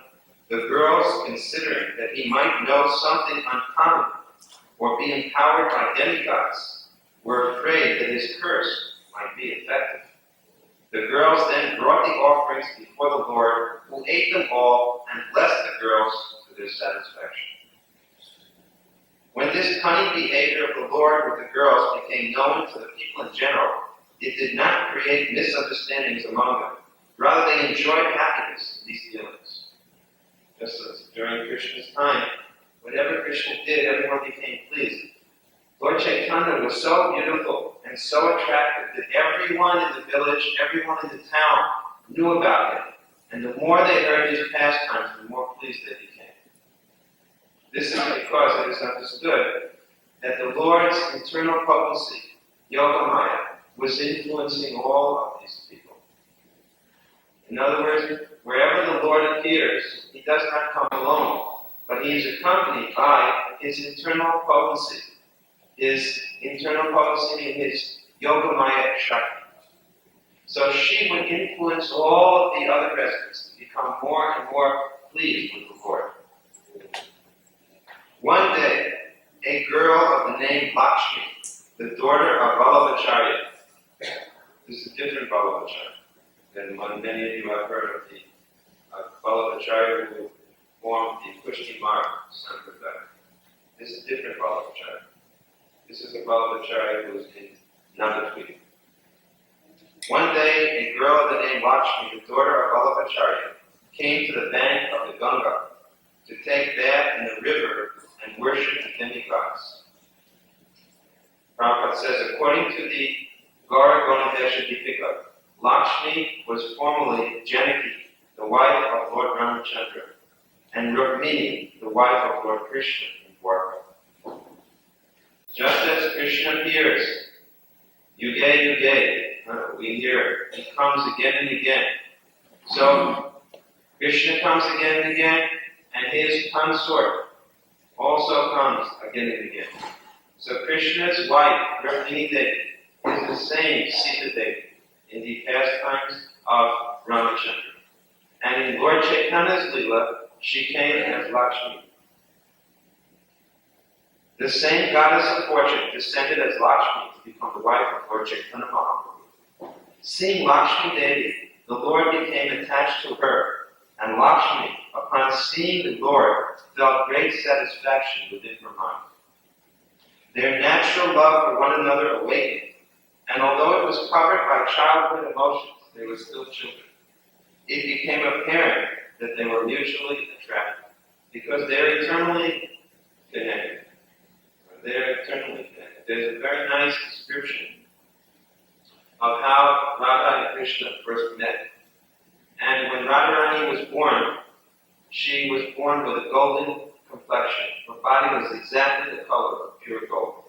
the girls, considering that he might know something uncommon or be empowered by demigods, were afraid that his curse might be effective. The girls then brought the offerings before the Lord, who ate them all and blessed the girls to their satisfaction. When this cunning behavior of the Lord with the girls became known to the people in general, it did not create misunderstandings among them. Rather, they enjoyed happiness in these dealings. Just as during Krishna's time, whatever Krishna did, everyone became pleased. Lord Chaitanya was so beautiful and so attractive that everyone in the village, everyone in the town knew about him. And the more they heard his pastimes, the more pleased they became. This is because it is understood that the Lord's internal potency, Yogamaya, was influencing all of these people. In other words, wherever the Lord appears, he does not come alone, but he is accompanied by his internal potency. His internal potency and his Yogamaya Shakti. So she would influence all of the other residents to become more and more pleased with the Lord. One day, a girl of the name Lakshmi, the daughter of Vallabhacharya, this is a different Vallabhacharya than many of you have heard of the Vallabhacharya who formed the Pushti Marg Sampradaya. This is a different Vallabhacharya. This is a Vallabhacharya who is in Navadvip. One day, a girl of the name Lakshmi, the daughter of Vallabhacharya, came to the bank of the Ganga to take bath in the river and worship the demigods. Prabhupada says, according to the Gaura Gonadesha Deepika, Lakshmi was formerly Janaki, the wife of Lord Ramachandra, and Rukmini, the wife of Lord Krishna in Dwarka. Just as Krishna appears, Yuge Yuge, we hear, he comes again and again. So, Krishna comes again and again, and his consort also comes again and again. So Krishna's wife, Rukmini Devi, is the same Sita Devi in the pastimes of Ramachandra. And in Lord Chaitanya's Leela, she came as Lakshmi. The same goddess of fortune descended as Lakshmi to become the wife of Lord Chaitanya Mahaprabhu. Seeing Lakshmi Devi, the Lord became attached to her, and Lakshmi, upon seeing the Lord, felt great satisfaction within her mind. Their natural love for one another awakened, and although it was covered by childhood emotions, they were still children. It became apparent that they were mutually attracted, because they're eternally connected. They're eternally connected. There's a very nice description of how Radha and Krishna first met. And when Radharani was born, she was born with a golden complexion. Her body was exactly the color of pure gold.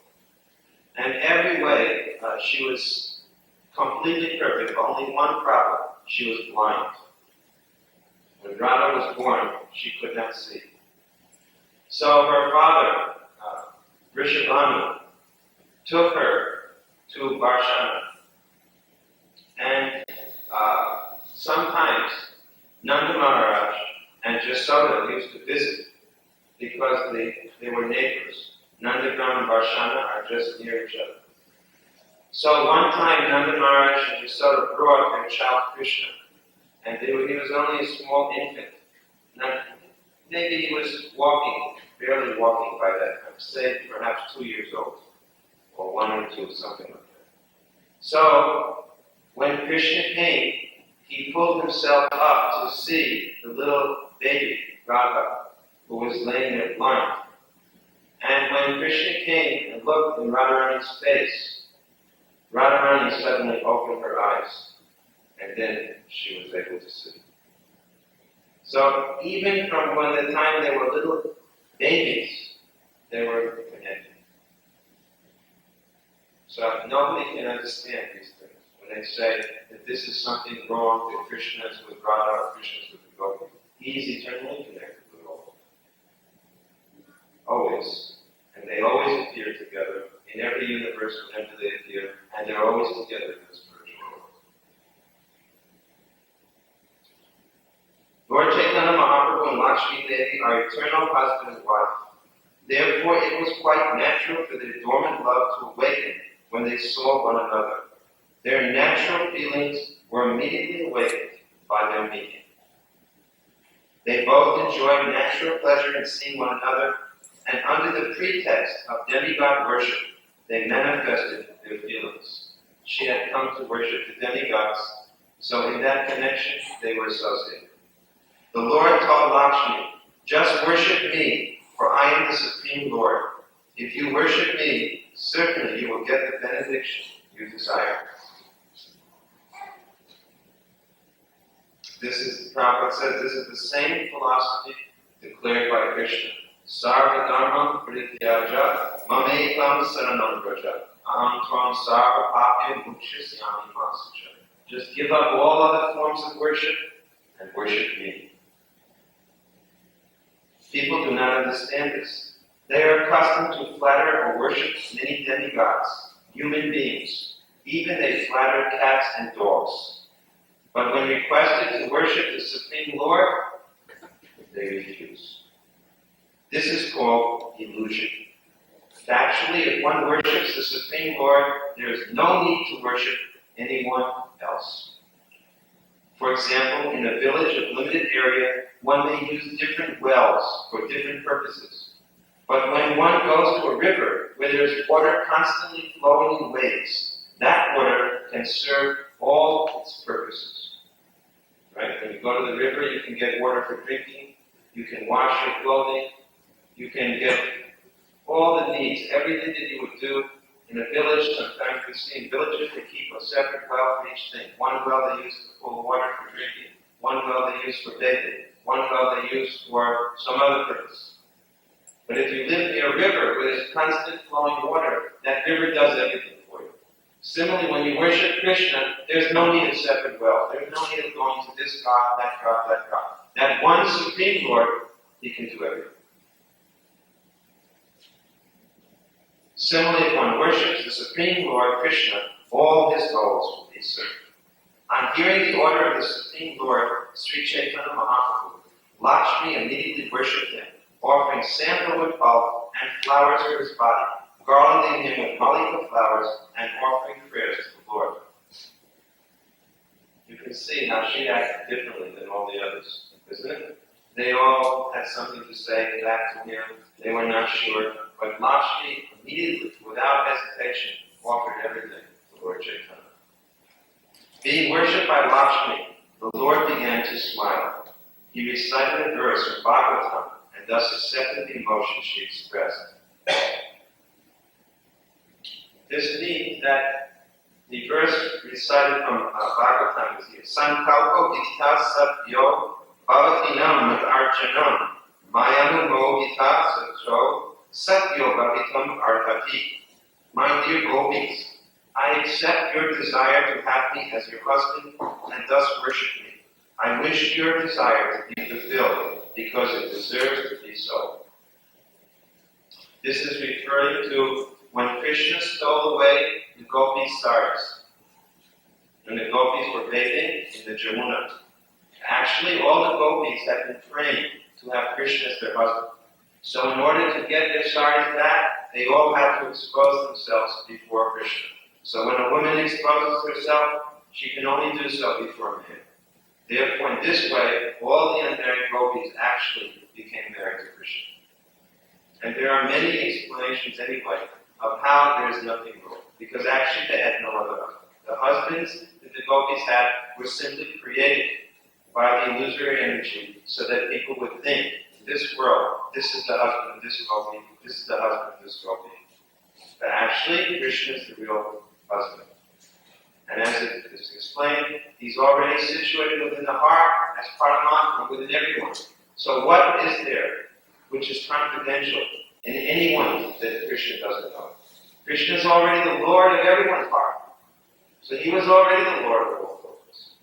And every way, she was completely perfect. Only one problem, she was blind. When Radha was born, she could not see. So her father, Rishabhanu, took her to Varshana. And sometimes Nanda Maharaj and Jasoda used to visit because they were neighbors. Nandagram and Varshana are just near each other. So one time Nanda Maharaj and Jasoda brought their child Krishna, and he was only a small infant. Maybe he was walking, barely walking by that time, say perhaps 2 years old, or 1 or 2, something like that. So when Krishna came, he pulled himself up to see the little baby, Radha, who was laying there blind. And when Krishna came and looked in Radharani's face, Radharani suddenly opened her eyes, and then she was able to see. So even from when the time they were little babies, they were connected. So nobody can understand these things. When they say that this is something wrong, that Krishna is with Radha or Krishna is with the Gopi, he's eternally connected with all. Always. And they always appear together in every universe whenever they appear, and they're always together in the spiritual world. Lord Chaitanya Mahaprabhu and Lakshmi Devi are eternal husband and wife. Therefore, it was quite natural for their dormant love to awaken when they saw one another. Their natural feelings were immediately awakened by their meeting. They both enjoyed natural pleasure in seeing one another, and under the pretext of demigod worship, they manifested their feelings. She had come to worship the demigods, so in that connection, they were associated. The Lord told Lakshmi, just worship me, for I am the Supreme Lord. If you worship me, certainly you will get the benediction you desire. Prabhupada says, this is the same philosophy declared by Krishna. Sarva dharma prityaja mamekam saranam vraja aham tvam sarva papya mukshisyami masacha. Just give up all other forms of worship and worship me. People do not understand this. They are accustomed to flatter or worship many demigods, human beings, Even they flatter cats and dogs. But when requested to worship the Supreme Lord, they refuse. This is called illusion. Actually, if one worships the Supreme Lord, there is no need to worship anyone else. For example, in a village of limited area, one may use different wells for different purposes. But when one goes to a river where there is water constantly flowing in waves, that water can serve all its purposes. Right? When you go to the river, you can get water for drinking, you can wash your clothing, you can get all the needs, everything that you would do in a village. Sometimes we see in villages they keep a separate well for each thing. One well they use to pull water for drinking, one well they use for bathing, one well they use for some other purpose. But if you live near a river where there's constant flowing water, that river does everything for you. Similarly, when you worship Krishna, there's no need of separate well. There's no need of going to this God, that God, that God. That one Supreme Lord, He can do everything. Similarly, if one worships the Supreme Lord Krishna, all his goals will be served. On hearing the order of the Supreme Lord, Sri Chaitanya Mahaprabhu, Lakshmi immediately worshipped him, offering sandalwood pulp and flowers for his body, garlanding him with malika flowers, and offering prayers to the Lord. You can see how she acted differently than all the others, isn't it? They all had something to say back to him. They were not sure. But Lakshmi immediately, without hesitation, offered everything to Lord Chaitanya. Being worshipped by Lakshmi, the Lord began to smile. He recited a verse from Bhagavatam and thus accepted the emotion she expressed. This means that the verse recited from Bhagavatam is here. Sankalpo vidita satyo bhavatinam archanam mayanu mohita satyo satyo bhavitam artati. My dear gopis, I accept your desire to have me as your husband and thus worship me. I wish your desire to be fulfilled because it deserves to be so. This is referring to when Krishna stole away the gopis' saris. When the gopis were bathing in the Jamuna. Actually, all the gopis had been praying to have Krishna as their husband. So in order to get their saris back, they all had to expose themselves before Krishna. So when a woman exposes herself, she can only do so before a man. Therefore, in this way, all the unmarried gopis actually became married to Krishna. And there are many explanations anyway of how there is nothing wrong. Because actually they had no other husband. The husbands that the gopis had were simply created by the illusory energy so that people would think, in this world, this is the husband of this gopi, this is the husband of this gopi. But actually, Krishna is the real husband. And as it is explained, he's already situated within the heart as Paramatma within everyone. So what is there which is confidential in anyone that Krishna doesn't know? Krishna is already the Lord of everyone's heart. So he was already the Lord of all souls.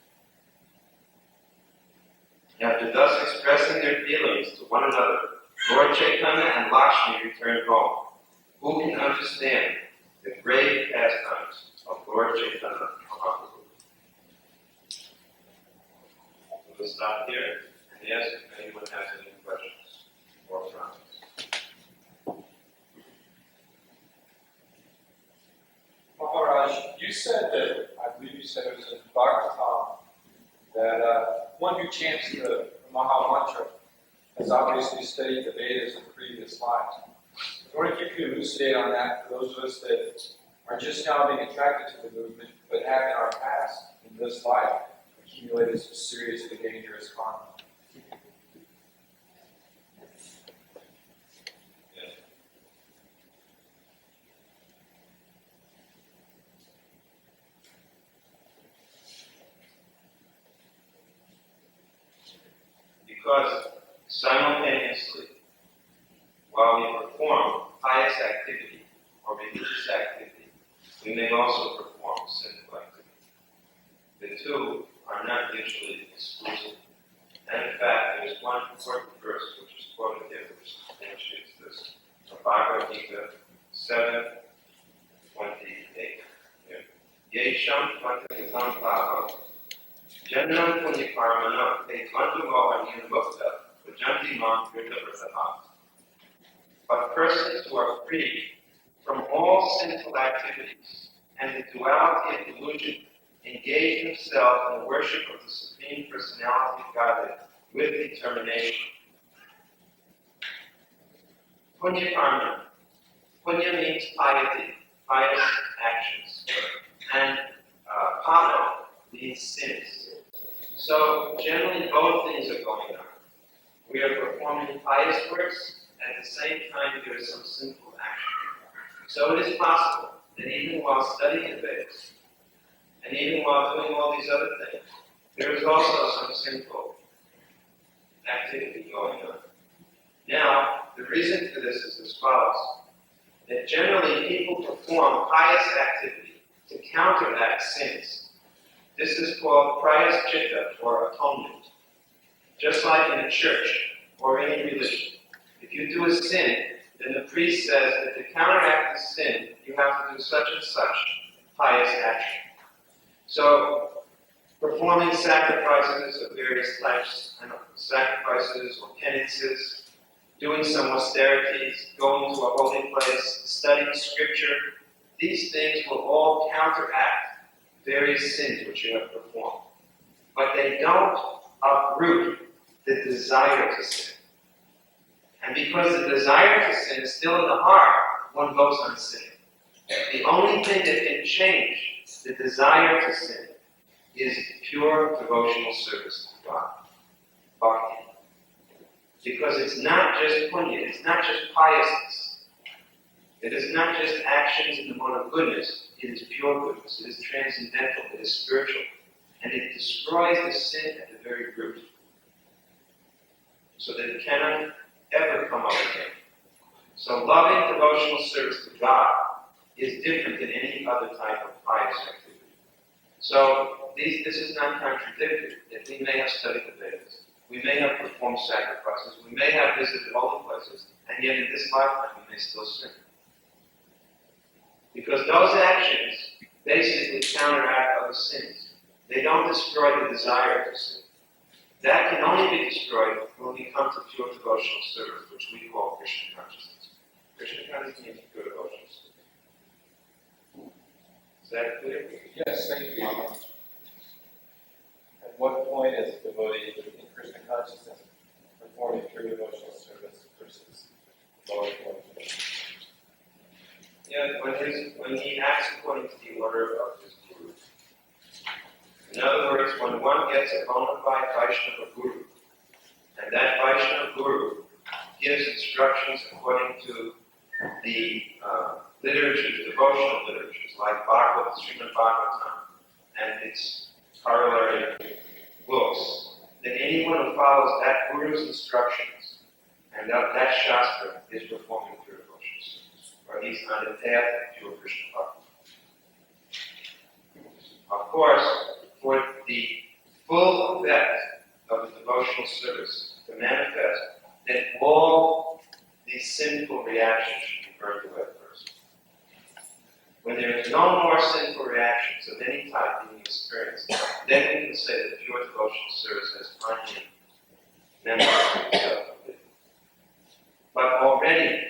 After thus expressing their feelings to one another, Lord Chaitanya and Lakshmi returned home. Who can understand the grave pastimes of Lord Chaitanya Mahaprabhu? We'll stop here and ask if anyone has any questions or comments. Maharaj, you said that, I believe you said it was in Bhaktivedanta, that one who chants the Maha Mantra has obviously studied the Vedas in previous lives. I wonder if you could elucidate on that for those of us that are just now being attracted to the movement, but have in our past, in this life, accumulated some seriously dangerous karma. Because simultaneously, while we perform pious activity or religious activity, we may also perform sinful activity. The two are not mutually exclusive. And in fact, there is one important verse which is quoted here, which substantiates this. From Bhagavad Gita 7:28. Katam Papa, Janam Punya Karmana, they Tvandumo and Yunmukta, Vajanti Mam Krita Prasahat. But persons who are free from all sinful activities and the duality of delusion engage themselves in the worship of the Supreme Personality of Godhead with determination. Punya Karma. Punya means piety, pious actions. And Papa means sins. So generally both things are going on. We are performing pious works, at the same time there is some sinful action. So it is possible that even while studying the Vedas, and even while doing all these other things, there is also some sinful activity going on. Now, the reason for this is as follows. That generally people perform pious activity to counteract sins. This is called prayaschita, or atonement. Just like in a church or any religion. If you do a sin, then the priest says that to counteract the sin, you have to do such and such pious action. So, performing sacrifices of various types, sacrifices or penances, doing some austerities, going to a holy place, studying scripture, these things will all counteract various sins which you have performed. But they don't uproot the desire to sin. And because the desire to sin is still in the heart, one goes on sinning. The only thing that can change the desire to sin is pure devotional service to God. Bhakti. Because it's not just punya, it's not just piousness. It is not just actions in the mode of goodness, it is pure goodness, it is transcendental, it is spiritual. And it destroys the sin at the very root. So that it cannot ever come up again. So loving devotional service to God is different than any other type of pious activity. So this is not contradictory, that we may have studied the Vedas, we may have performed sacrifices, we may have visited holy places, and yet in this lifetime we may still sin. Because those actions basically counteract other sins. They don't destroy the desire to sin. That can only be destroyed when we come to pure devotional service, which we call Krishna Consciousness. Krishna Consciousness means pure devotional service. Is that clear? Yes, thank you, Mama. At what point is a devotee in Krishna Consciousness performing pure devotional service versus lower devotional? Yeah, when he acts according to the order of his guru. In other words, when one gets a bona fide Vaishnava guru, and that Vaishnava guru gives instructions according to the literatures, devotional literatures, like Bhagavad, Srimad Bhagavatam, and its corollary books, then anyone who follows that guru's instructions and that shastra is performing pure devotional service, or he's on the path of pure Krishna Bhakti. Of course, for the full effect of the devotional service to manifest, then all these sinful reactions should be burned away first. When there is no more sinful reactions of any type being experienced, then we can say that pure devotional service has finally manifested itself. But already,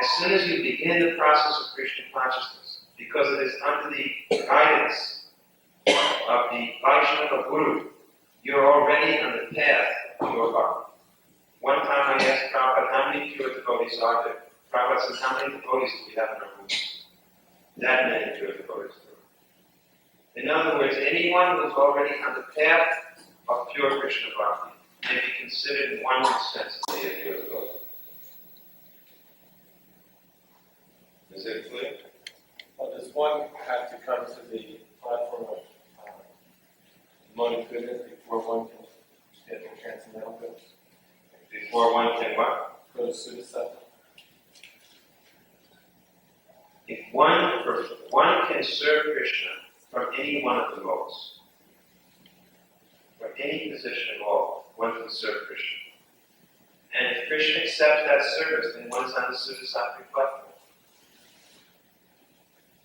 as soon as you begin the process of Krishna consciousness, because it is under the guidance of the Vaishnava Guru, you're already on the path of pure bhakti. One time I asked Prabhupada, how many pure devotees are there? Prabhupada says, how many devotees do we have in our groups? That many pure devotees. In other words, anyone who's already on the path of pure Krishna bhakti may be considered in one sense to be a pure devotee. Is it clear? Well, does one have to come to the platform of mode of goodness before one can get the transcendental good? Before one can what? Go to Sudasattva? If one can serve Krishna from any one of the modes, from any position at all, one can serve Krishna. And if Krishna accepts that service, then one's on the Sudasattva platform.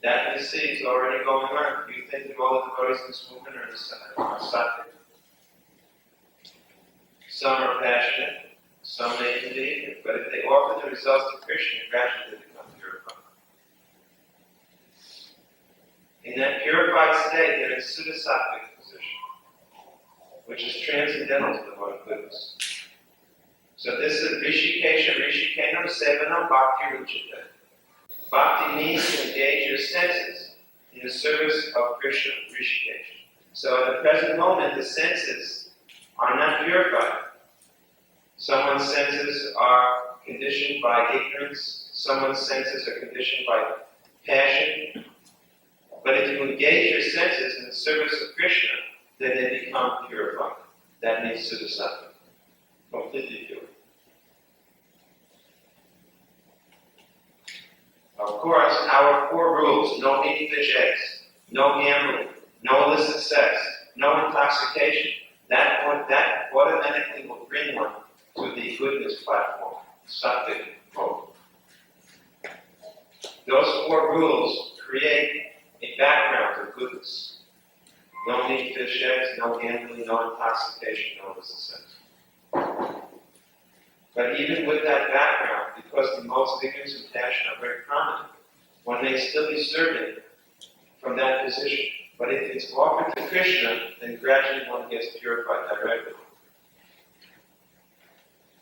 That you see is already going on. You think that all the devotees in this movement are sattvic. Some are passionate, some may believe, but if they offer the results to Krishna, gradually they become purified. In that purified state, they're in Sudasattvic position, which is transcendental to the one of goodness. So this is Rishikenam Sevanam Bhakti Ruchita. Bhakti means to engage your senses in the service of Krishna, Rishikesh. So at the present moment, the senses are not purified. Someone's senses are conditioned by ignorance. Someone's senses are conditioned by passion. But if you engage your senses in the service of Krishna, then they become purified. That means Sudasattva. Completely pure. Of course, our 4 rules: no eating fish eggs, no gambling, no illicit sex, no intoxication, that automatically will bring one to the goodness platform, sattvic mode. Those 4 rules create a background of goodness. No eating fish eggs, no gambling, no intoxication, no illicit sex. But even with that background, because the modes of ignorance and passion are very prominent, one may still be serving from that position. But if it's offered to Krishna, then gradually one gets purified directly.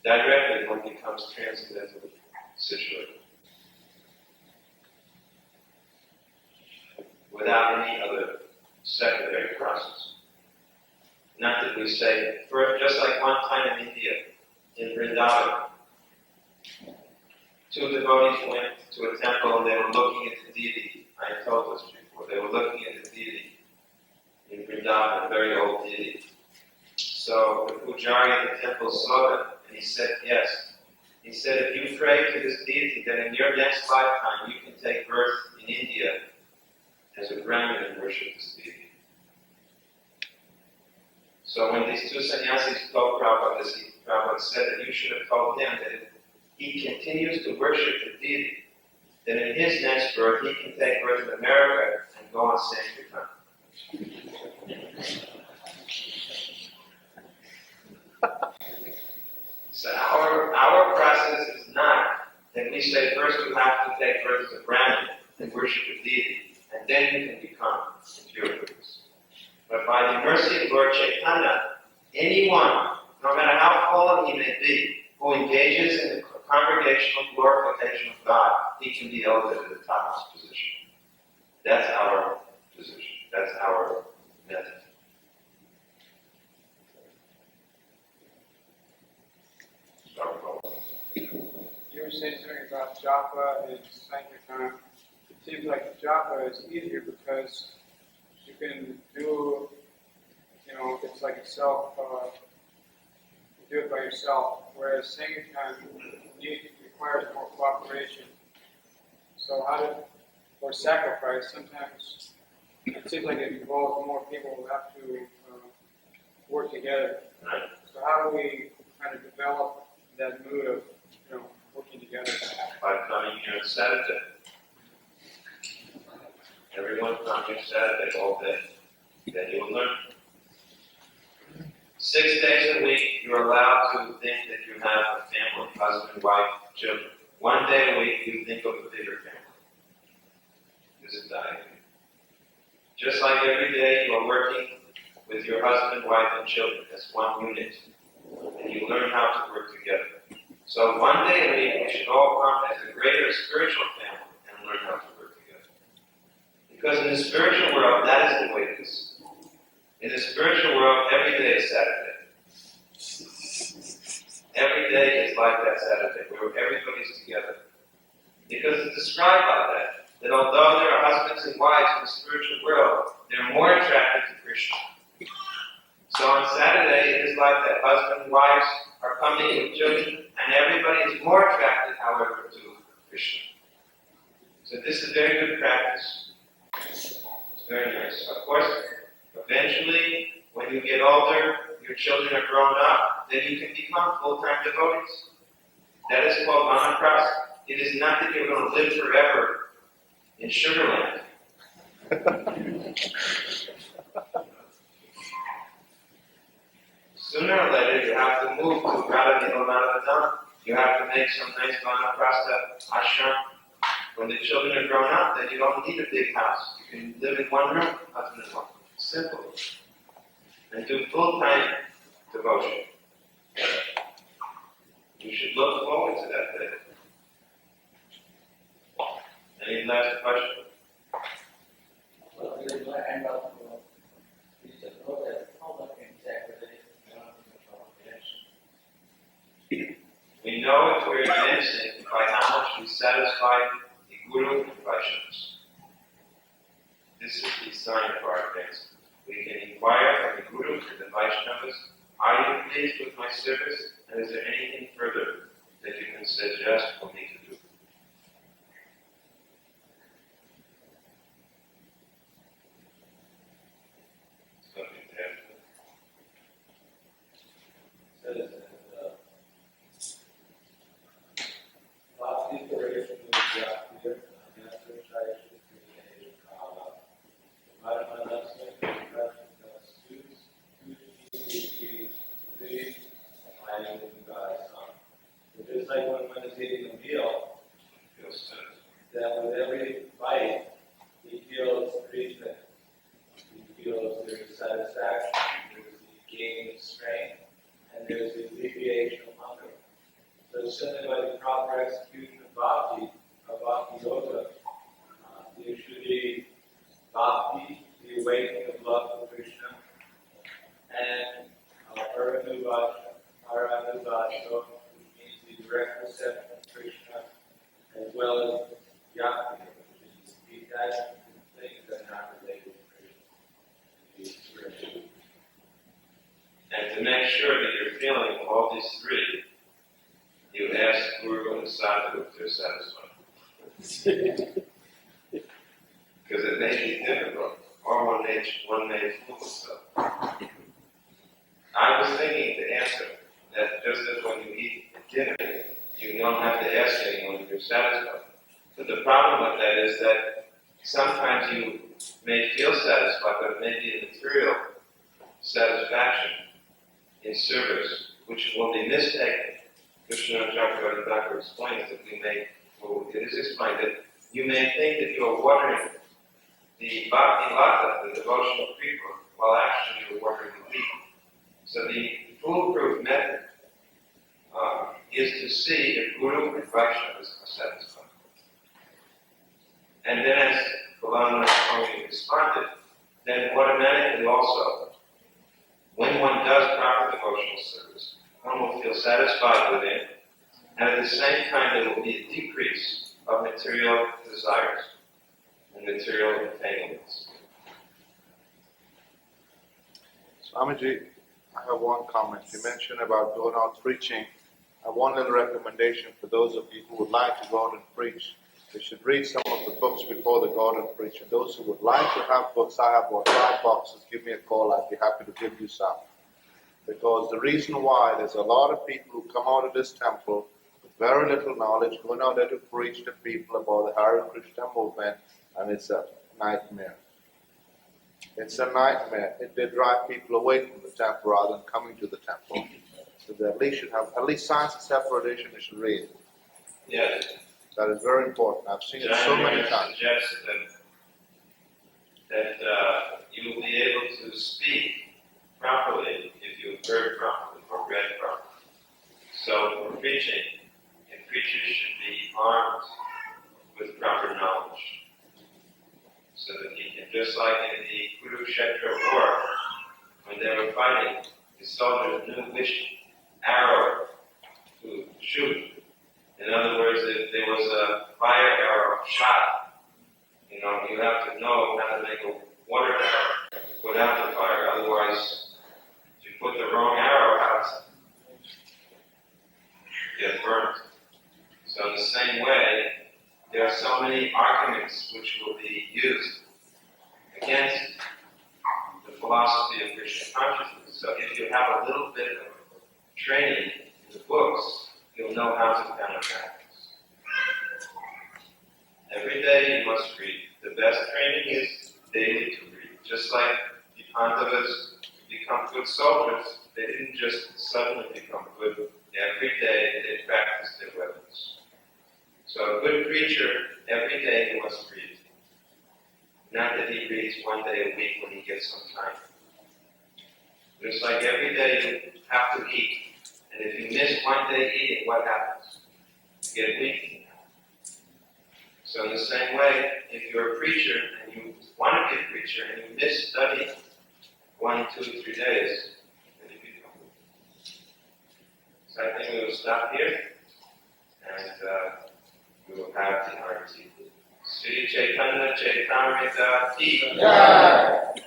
Directly one becomes transcendentally situated. Without any other secondary process. Not that we say, just like one time in India, in Vrindavan, 2 devotees went to a temple and they were looking at the deity. I told this before. They were looking at the deity in Vrindavan, a very old deity. So the pujari of the temple saw them and he said, yes. He said, if you pray to this deity, then in your next lifetime you can take birth in India as a Brahmin and worship this deity. So when these 2 sannyasis told Prabhupada this, Prabhupada said that you should have told him that if he continues to worship the deity, then in his next birth he can take birth in America and go on Sankirtan. So our process is not that we say first you have to take birth as a Brahmin and worship the deity, and then you can become impure Buddhist. But by the mercy of Lord Chaitanya, anyone, no matter how fallen he may be, who engages in the congregational glorification of God, he can be elevated to the topmost position. That's our position. That's our method. You were saying something about japa and sankirtan. It seems like japa is easier because you can do, it's like a self, you do it by yourself, whereas sankirtan requires more cooperation. So or sacrifice, sometimes it seems like it involves more people who have to work together. Right. So how do we kind of develop that mood of, working together? By coming here on Saturday. Everyone come here Saturday all day. Then you will learn. 6 days a week, you're allowed to think that you have a family, husband, wife, children. 1 day a week, you think of a bigger family. This is the idea. Just like every day, you are working with your husband, wife, and children as one unit. And you learn how to work together. So 1 day a week, we should all come as a greater spiritual family and learn how to work together. Because in the spiritual world, that is the way it is. In the spiritual world, every day is Saturday. Every day is like that Saturday, where everybody's together. Because it's described like that although there are husbands and wives in the spiritual world, they're more attracted to Krishna. So on Saturday, it is like that. Husband and wives are coming with children, and everybody is more attracted, however, to Krishna. So this is very good practice. It's very nice. Of course, eventually, when you get older, your children are grown up, then you can become full-time devotees. That is called Maharaj. It is not that you're going to live forever in Sugar Land. Sooner or later, you have to move to Radha Nilamana. You have to make some nice vanaprastha ashram. When the children are grown up, then you don't need a big house. You can live in one room, husband and wife. Simple. And do full-time devotion. You should look forward to that day. Any last question? Well, we will end up we just know that how much integrity We know if we're advancing by how much we satisfy the Guru and Vaishnavas. This is the sign of our advancement. We can inquire from the Guru and the Vaishnavas, are you pleased with my service? And is there anything further that you can suggest for me to do? Something to add to that. Bhakti duration of Bhakti, and that's the tradition of Maharaj, just like when one is eating a meal, that with every bite, he feels Krishna. He feels there's satisfaction, there's the gain of strength, and there's the alleviation of hunger. So simply by the proper execution of bhakti yoga, there should be bhakti, the awakening of love for Krishna, and Paranubhasha, which means the direct reception of Krishna, as well as Bhakti, which is detachment from things that are not related to Krishna. And to make sure that you're feeling all these three, you ask Guru and Sadhu if they're satisfied. Because it may be difficult, or one may fool himself. I was thinking to answer that just as when you eat dinner, you don't have to ask anyone if you're satisfied. But the problem with that is that sometimes you may feel satisfied, but it may be a material satisfaction in service, which will be mistaken. Krishna Consciousness explains that it is explained that you may think that you are watering the bhakti lata, the devotional creeper, while actually you're watering the wheat. So the foolproof method is to see if Guru and Vaishnavas are satisfied. And then as Bhaktivedanta Swami responded, then automatically also, when one does proper devotional service, one will feel satisfied with it, and at the same time there will be a decrease of material desires and material entanglements. Swamiji, I have one comment. You mentioned about going out preaching. I have one little recommendation for those of you who would like to go out and preach. They should read some of the books before they go out and preach. And those who would like to have books, I have about 5 boxes. Give me a call. I'd be happy to give you some. Because the reason why, there's a lot of people who come out of this temple with very little knowledge, going out there to preach to people about the Hare Krishna movement, and it's a nightmare. It's a nightmare. They drive people away from the temple rather than coming to the temple. So they at least should have, at least Science of Separate Edition they should read. Yes. That is very important. I've seen it so many times. Suggests that you will be able to speak properly if you heard properly or read properly. So for preaching, preachers should be armed with proper knowledge, so that he can, just like in the Kurukshetra war, when they were fighting, the soldiers knew which arrow to shoot. In other words, if there was a fire arrow shot, you have to know how to make a water arrow without the fire. Otherwise, if you put the wrong arrow out, you get burnt. So in the same way, there are so many arguments which will be used against the philosophy of Krishna consciousness. So if you have a little bit of training in the books, you'll know how to counteract this. Every day you must read. The best training is daily to read. Just like the Pandavas to become good soldiers, they didn't just suddenly become good. Every day they practiced their weapons. So a good preacher, every day he must read. Not that he reads one day a week when he gets some time. But it's like every day you have to eat. And if you miss one day eating, what happens? You get weak. So in the same way, if you're a preacher and you want to be a preacher and you miss studying 1, 2, 3 days, then you become weak. So I think we will stop here and we will have the arti. Sri Chaitanya Chaitamrita Ki.